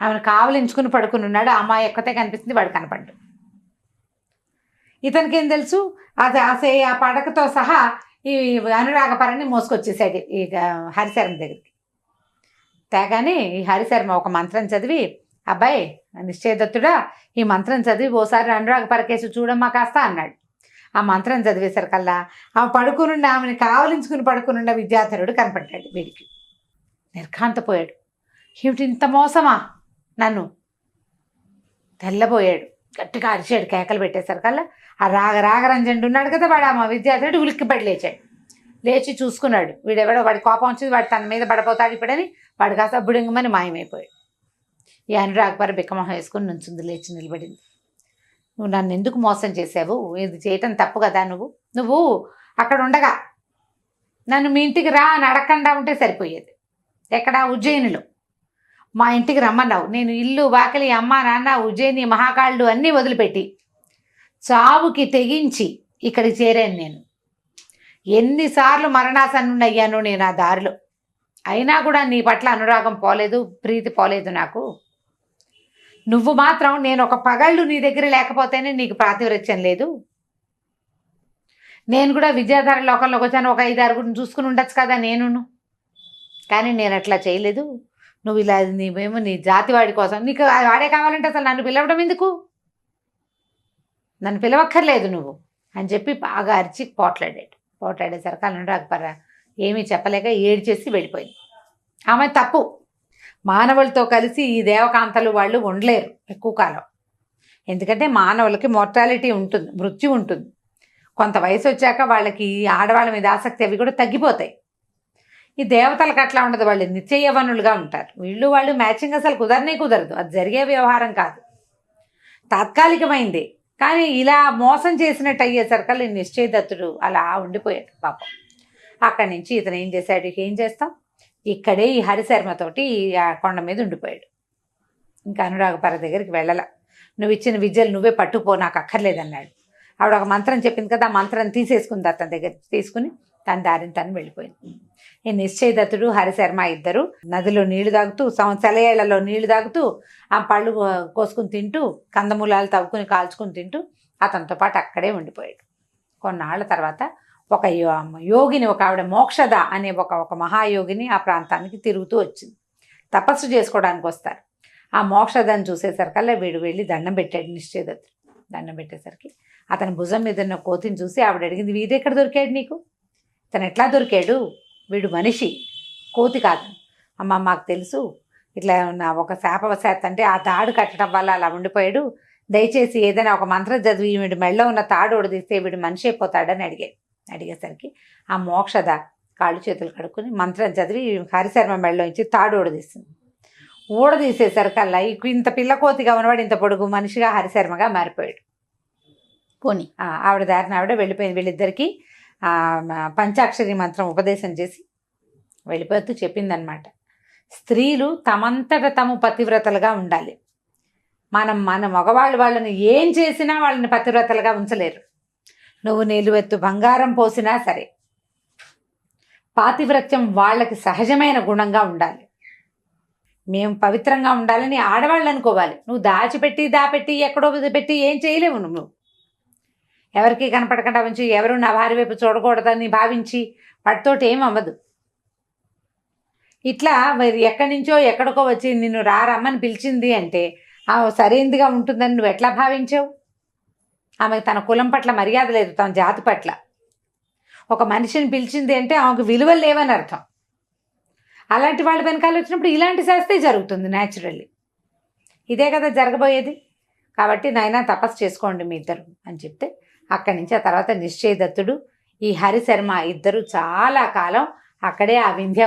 ఆమెను కావలించుకుని పడుకుని ఉన్నాడు. ఆ అమ్మాయి ఎక్కతే కనిపిస్తుంది, వాడు కనపడ్డు. ఇతనికి ఏం తెలుసు, ఆ పడకతో సహా ఈ అనురాగపరని మోసుకొచ్చేసాడు ఈ హరిశర్మ దగ్గరికి. తేగానే ఈ హరిశర్మ ఒక మంత్రం చదివి, అబ్బాయి నిశ్చయదత్తుడా ఈ మంత్రం చదివి ఓసారి అనురాగపరకేసి చూడమ్మా కాస్త అన్నాడు. ఆ మంత్రం చదివేసరికల్లా ఆమె పడుకునుండి, ఆమెను కావలించుకుని పడుకునున్న విద్యాధరుడు కనపడ్డాడు. వీడికి నిర్ఘాంతపోయాడు, ఏమిటి ఇంత మోసమా నన్ను, తెల్లబోయాడు, గట్టిగా అరిచాడు, కేకలు పెట్టేసరికల్లా ఆ రాగరంజనుడు ఉన్నాడు కదా, వాడు ఆ విద్యాధరుడు ఉలిక్కిపడి లేచాడు. లేచి చూసుకున్నాడు, వీడెవడో, వాడి కోపం వచ్చింది, వాడు తన మీద పడిపోతాడు ఇప్పుడని వాడు కాస్త బుడింగమని మాయమైపోయాడు. ఈ అనురాగపర బిక్కమొహం వేసుకుని నుంచుంది, లేచి నిలబడింది. నువ్వు నన్ను ఎందుకు మోసం చేసావు, ఇది చేయటం తప్పు కదా, నువ్వు అక్కడ ఉండగా నన్ను మీ ఇంటికి రా అని అడగకుండా ఉంటే సరిపోయేది. ఎక్కడ, ఉజ్జయినిలో మా ఇంటికి రమ్మన్నావు. నేను ఇల్లు వాకిలి అమ్మ నాన్న ఉజ్జయిని మహాకాళుడు అన్నీ వదిలిపెట్టి చావుకి తెగించి ఇక్కడికి చేరాను. నేను ఎన్నిసార్లు మరణాసన్నుని అయ్యాను నేను ఆ దారిలో, అయినా కూడా నీ పట్ల అనురాగం పోలేదు, ప్రీతి పోలేదు నాకు. నువ్వు మాత్రం నేను ఒక పగళ్ళు నీ దగ్గర లేకపోతేనే నీకు ప్రాతివృత్యం లేదు. నేను కూడా విద్యాధర లోకంలోకి వచ్చాను, ఒక 5-6 చూసుకుని ఉండొచ్చు కదా నేను, కానీ నేను అట్లా చేయలేదు. నువ్వు ఇలా నీవేమో నీ జాతివాడి కోసం, నీకు వాడే కావాలంటే అసలు నన్ను పిలవడం ఎందుకు, నన్ను పిలవక్కర్లేదు నువ్వు అని చెప్పి బాగా అరిచి పోట్లాడేసరికి అనురాగపర ఏమీ చెప్పలేక ఏడ్చేసి వెళ్ళిపోయింది. ఆమె తప్పు. మానవులతో కలిసి ఈ దేవకాంతలు వాళ్ళు ఉండలేరు ఎక్కువ కాలం. ఎందుకంటే మానవులకి మోర్టాలిటీ ఉంటుంది, మృత్యు ఉంటుంది. కొంత వయసు వచ్చాక వాళ్ళకి ఆడవాళ్ళ మీద ఆసక్తి అవి కూడా తగ్గిపోతాయి. ఈ దేవతలకు అట్లా ఉండదు, వాళ్ళు నిత్య యవ్వనులుగా ఉంటారు. వాళ్ళు మ్యాచింగ్ అసలు కుదరదు, అది జరిగే వ్యవహారం కాదు, తాత్కాలికమైంది. కానీ ఇలా మోసం చేసినట్టు అయ్యేసరికల్లా నిశ్చయదత్తుడు అలా ఉండిపోయాడు పాపం. అక్కడి నుంచి ఇతను ఏం చేశాడు, ఏం చేస్తాం, ఇక్కడే ఈ హరిశర్మతోటి ఆ కొండ మీద ఉండిపోయాడు. ఇంకా అనురాగపర దగ్గరికి వెళ్ళాల. నువ్వు ఇచ్చిన విద్యలు నువ్వే పట్టుపో, నాకు అక్కర్లేదన్నాడు. ఆవిడ ఒక మంత్రం చెప్పింది కదా, ఆ మంత్రం తీసేసుకుంది, అతని దగ్గర తీసుకుని తన దారిని తను వెళ్ళిపోయింది. ఈ నిశ్చయదత్తుడు హరిశర్మ ఇద్దరు నదిలో నీళ్లు తాగుతూ, సెలయేళ్లలో నీళ్లు తాగుతూ, ఆ పళ్ళు కోసుకుని తింటూ, కందమూలాలు తవ్వుకుని కాల్చుకుని తింటూ అతనితో పాటు అక్కడే ఉండిపోయాడు. కొన్నాళ్ల తర్వాత ఒక యోగిని, ఒక ఆవిడ మోక్షద అనే ఒక మహాయోగిని ఆ ప్రాంతానికి తిరుగుతూ వచ్చింది. తపస్సు చేసుకోవడానికి వస్తారు. ఆ మోక్షదాన్ని చూసేసరికల్లా వీడు వెళ్ళి దండం పెట్టాడు నిశ్చయదత్తుడు. దండం పెట్టేసరికి అతని భుజం మీద ఉన్న కోతిని చూసి ఆవిడ అడిగింది, వీడు ఎక్కడ దొరికాడు నీకు, ఇతను ఎట్లా దొరికాడు, వీడు మనిషి కోతి కాదు. అమ్మ మాకు తెలుసు, ఇట్లా ఒక శాపవశాత్ అంటే ఆ తాడు కట్టడం వల్ల అలా ఉండిపోయాడు, దయచేసి ఏదైనా ఒక మంత్రం చదివి వీడి మెళ్ళో ఉన్న తాడు ఒడదీస్తే వీడు మనిషి అయిపోతాడని అడిగేసరికి ఆ మోక్షద కాళ్ళు చేతులు కడుక్కుని మంత్రం చదివి హరిశర్మ మెళ్ళలో నుంచి తాడు ఊడదీస్తుంది. ఊడదీసేసరికల్లా ఇంత పిల్లకోతిగా ఉన్నవాడు ఇంత పొడుగు మనిషిగా హరిశర్మగా మారిపోయాడు. పోనీ ఆవిడ దారిని ఆవిడ వెళ్ళిపోయింది. వీళ్ళిద్దరికీ పంచాక్షరి మంత్రం ఉపదేశం చేసి వెళ్ళిపోతూ చెప్పిందనమాట, స్త్రీలు తమంతట తాము పతివ్రతలుగా ఉండాలి. మన మగవాళ్ళు వాళ్ళని ఏం చేసినా వాళ్ళని పతివ్రతలుగా ఉంచలేరు. నువ్వు నిలువెత్తు బంగారం పోసినా సరే పాతివ్రత్యం వాళ్ళకి సహజమైన గుణంగా ఉండాలి. మేము పవిత్రంగా ఉండాలని ఆడవాళ్ళు అనుకోవాలి. నువ్వు దాపెట్టి ఎక్కడో పెట్టి ఏం చేయలేవు. నువ్వు ఎవరికి కనపడకుండా ఉంచి ఎవరు నా భార్య వైపు చూడకూడదని భావించి వాటితోటి ఏం అవ్వదు. ఇట్లా మరి ఎక్కడి నుంచో ఎక్కడికో వచ్చి నిన్ను రమ్మని పిలిచింది అంటే సరైనదిగా ఉంటుందని నువ్వు ఎట్లా భావించావు? ఆమెకు తన కులం పట్ల మర్యాద లేదు, తన జాతి పట్ల. ఒక మనిషిని పిలిచింది అంటే ఆమెకు విలువలు లేవని అర్థం. అలాంటి వాళ్ళు వెనకాల వచ్చినప్పుడు ఇలాంటి శాస్తే జరుగుతుంది న్యాచురల్లీ. ఇదే కదా జరగబోయేది. కాబట్టి నాయనా తపస్సు చేసుకోండి మీ ఇద్దరు అని చెప్తే అక్కడి నుంచి ఆ తర్వాత నిశ్చయదత్తుడు ఈ హరిశర్మ ఇద్దరు చాలా కాలం అక్కడే ఆ వింధ్య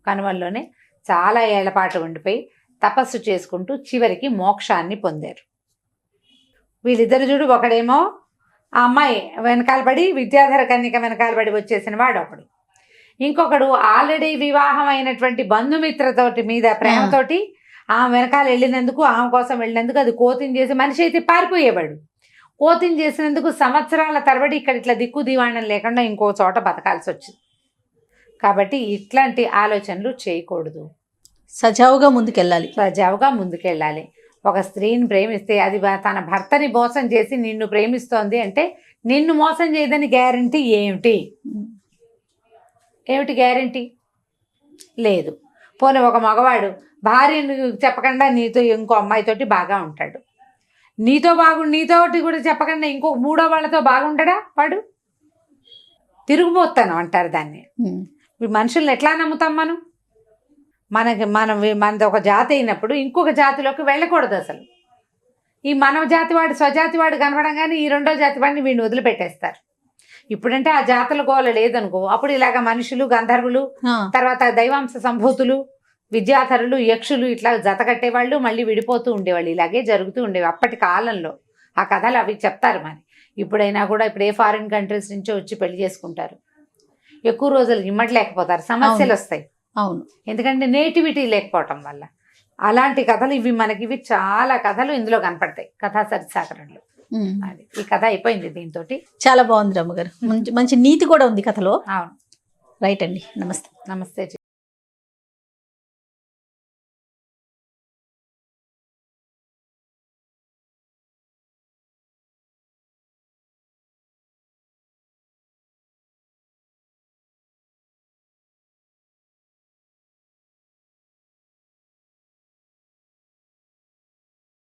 కనుమల్లోనే చాలా ఏళ్ల పాటు ఉండిపోయి తపస్సు చేసుకుంటూ చివరికి మోక్షాన్ని పొందారు. వీళ్ళిద్దరు చూడు, ఒకడేమో ఆ అమ్మాయి వెనకాలబడి విద్యాధర కన్యక వెనకాలబడి వచ్చేసిన వాడు ఒకడు, ఇంకొకడు ఆల్రెడీ వివాహం అయినటువంటి బంధుమిత్రతోటి మీద ప్రేమతోటి ఆమె వెనకాల వెళ్ళినందుకు, ఆమె కోసం వెళ్ళినందుకు అది కోతిని చేసి మనిషి అయితే పారిపోయేవాడు. కోతిని చేసినందుకు సంవత్సరాల తరబడి ఇక్కడ ఇట్లా దిక్కు దివాణం లేకుండా ఇంకో చోట బతకాల్సి వచ్చింది. కాబట్టి ఇట్లాంటి ఆలోచనలు చేయకూడదు. సజావుగా ముందుకెళ్ళాలి. ఒక స్త్రీని ప్రేమిస్తే అది తన భర్తని మోసం చేసి నిన్ను ప్రేమిస్తోంది అంటే నిన్ను మోసం చేయదని గ్యారంటీ ఏమిటి గ్యారంటీ లేదు. పోనీ ఒక మగవాడు భార్యను చెప్పకుండా నీతో ఇంకో అమ్మాయితోటి బాగా ఉంటాడు, నీతోటి కూడా చెప్పకుండా ఇంకో మూడో వాళ్ళతో బాగుంటాడా? వాడు తిరుగుబోతాను అంటారు దాన్ని. మనుషుల్ని ఎట్లా నమ్ముతాం మనం? మనది ఒక జాతి అయినప్పుడు ఇంకొక జాతిలోకి వెళ్ళకూడదు అసలు. ఈ మానవ జాతి వాడు స్వజాతి వాడు కనపడంగానే ఈ రెండో జాతి వాడిని వీడిని వదిలిపెట్టేస్తారు. ఇప్పుడంటే ఆ జాతుల గోల లేదనుకో, అప్పుడు ఇలాగ మనుషులు, గంధర్వులు, తర్వాత దైవాంశ సంభూతులు, విద్యాధరులు, యక్షులు ఇట్లా జత కట్టేవాళ్ళు, మళ్ళీ విడిపోతూ ఉండేవాళ్ళు. ఇలాగే జరుగుతూ ఉండేవి అప్పటి కాలంలో. ఆ కథలు అవి చెప్తారు. మరి ఇప్పుడైనా కూడా ఇప్పుడు ఏ ఫారిన్ కంట్రీస్ నుంచో వచ్చి పెళ్లి చేసుకుంటారు. ఎక్కువ రోజులు ఇమ్మట్లేకపోతారు, సమస్యలు వస్తాయి. అవును, ఎందుకంటే నేటివిటీ లేకపోవటం వల్ల. అలాంటి కథలు ఇవి చాలా కథలు ఇందులో కనపడతాయి కథా సరిసాకరణలో. అది ఈ కథ అయిపోయింది దీంతో. చాలా బాగుంది రమ్మగారు, మంచి నీతి కూడా ఉంది కథలో. అవును, రైట్ అండి. నమస్తే.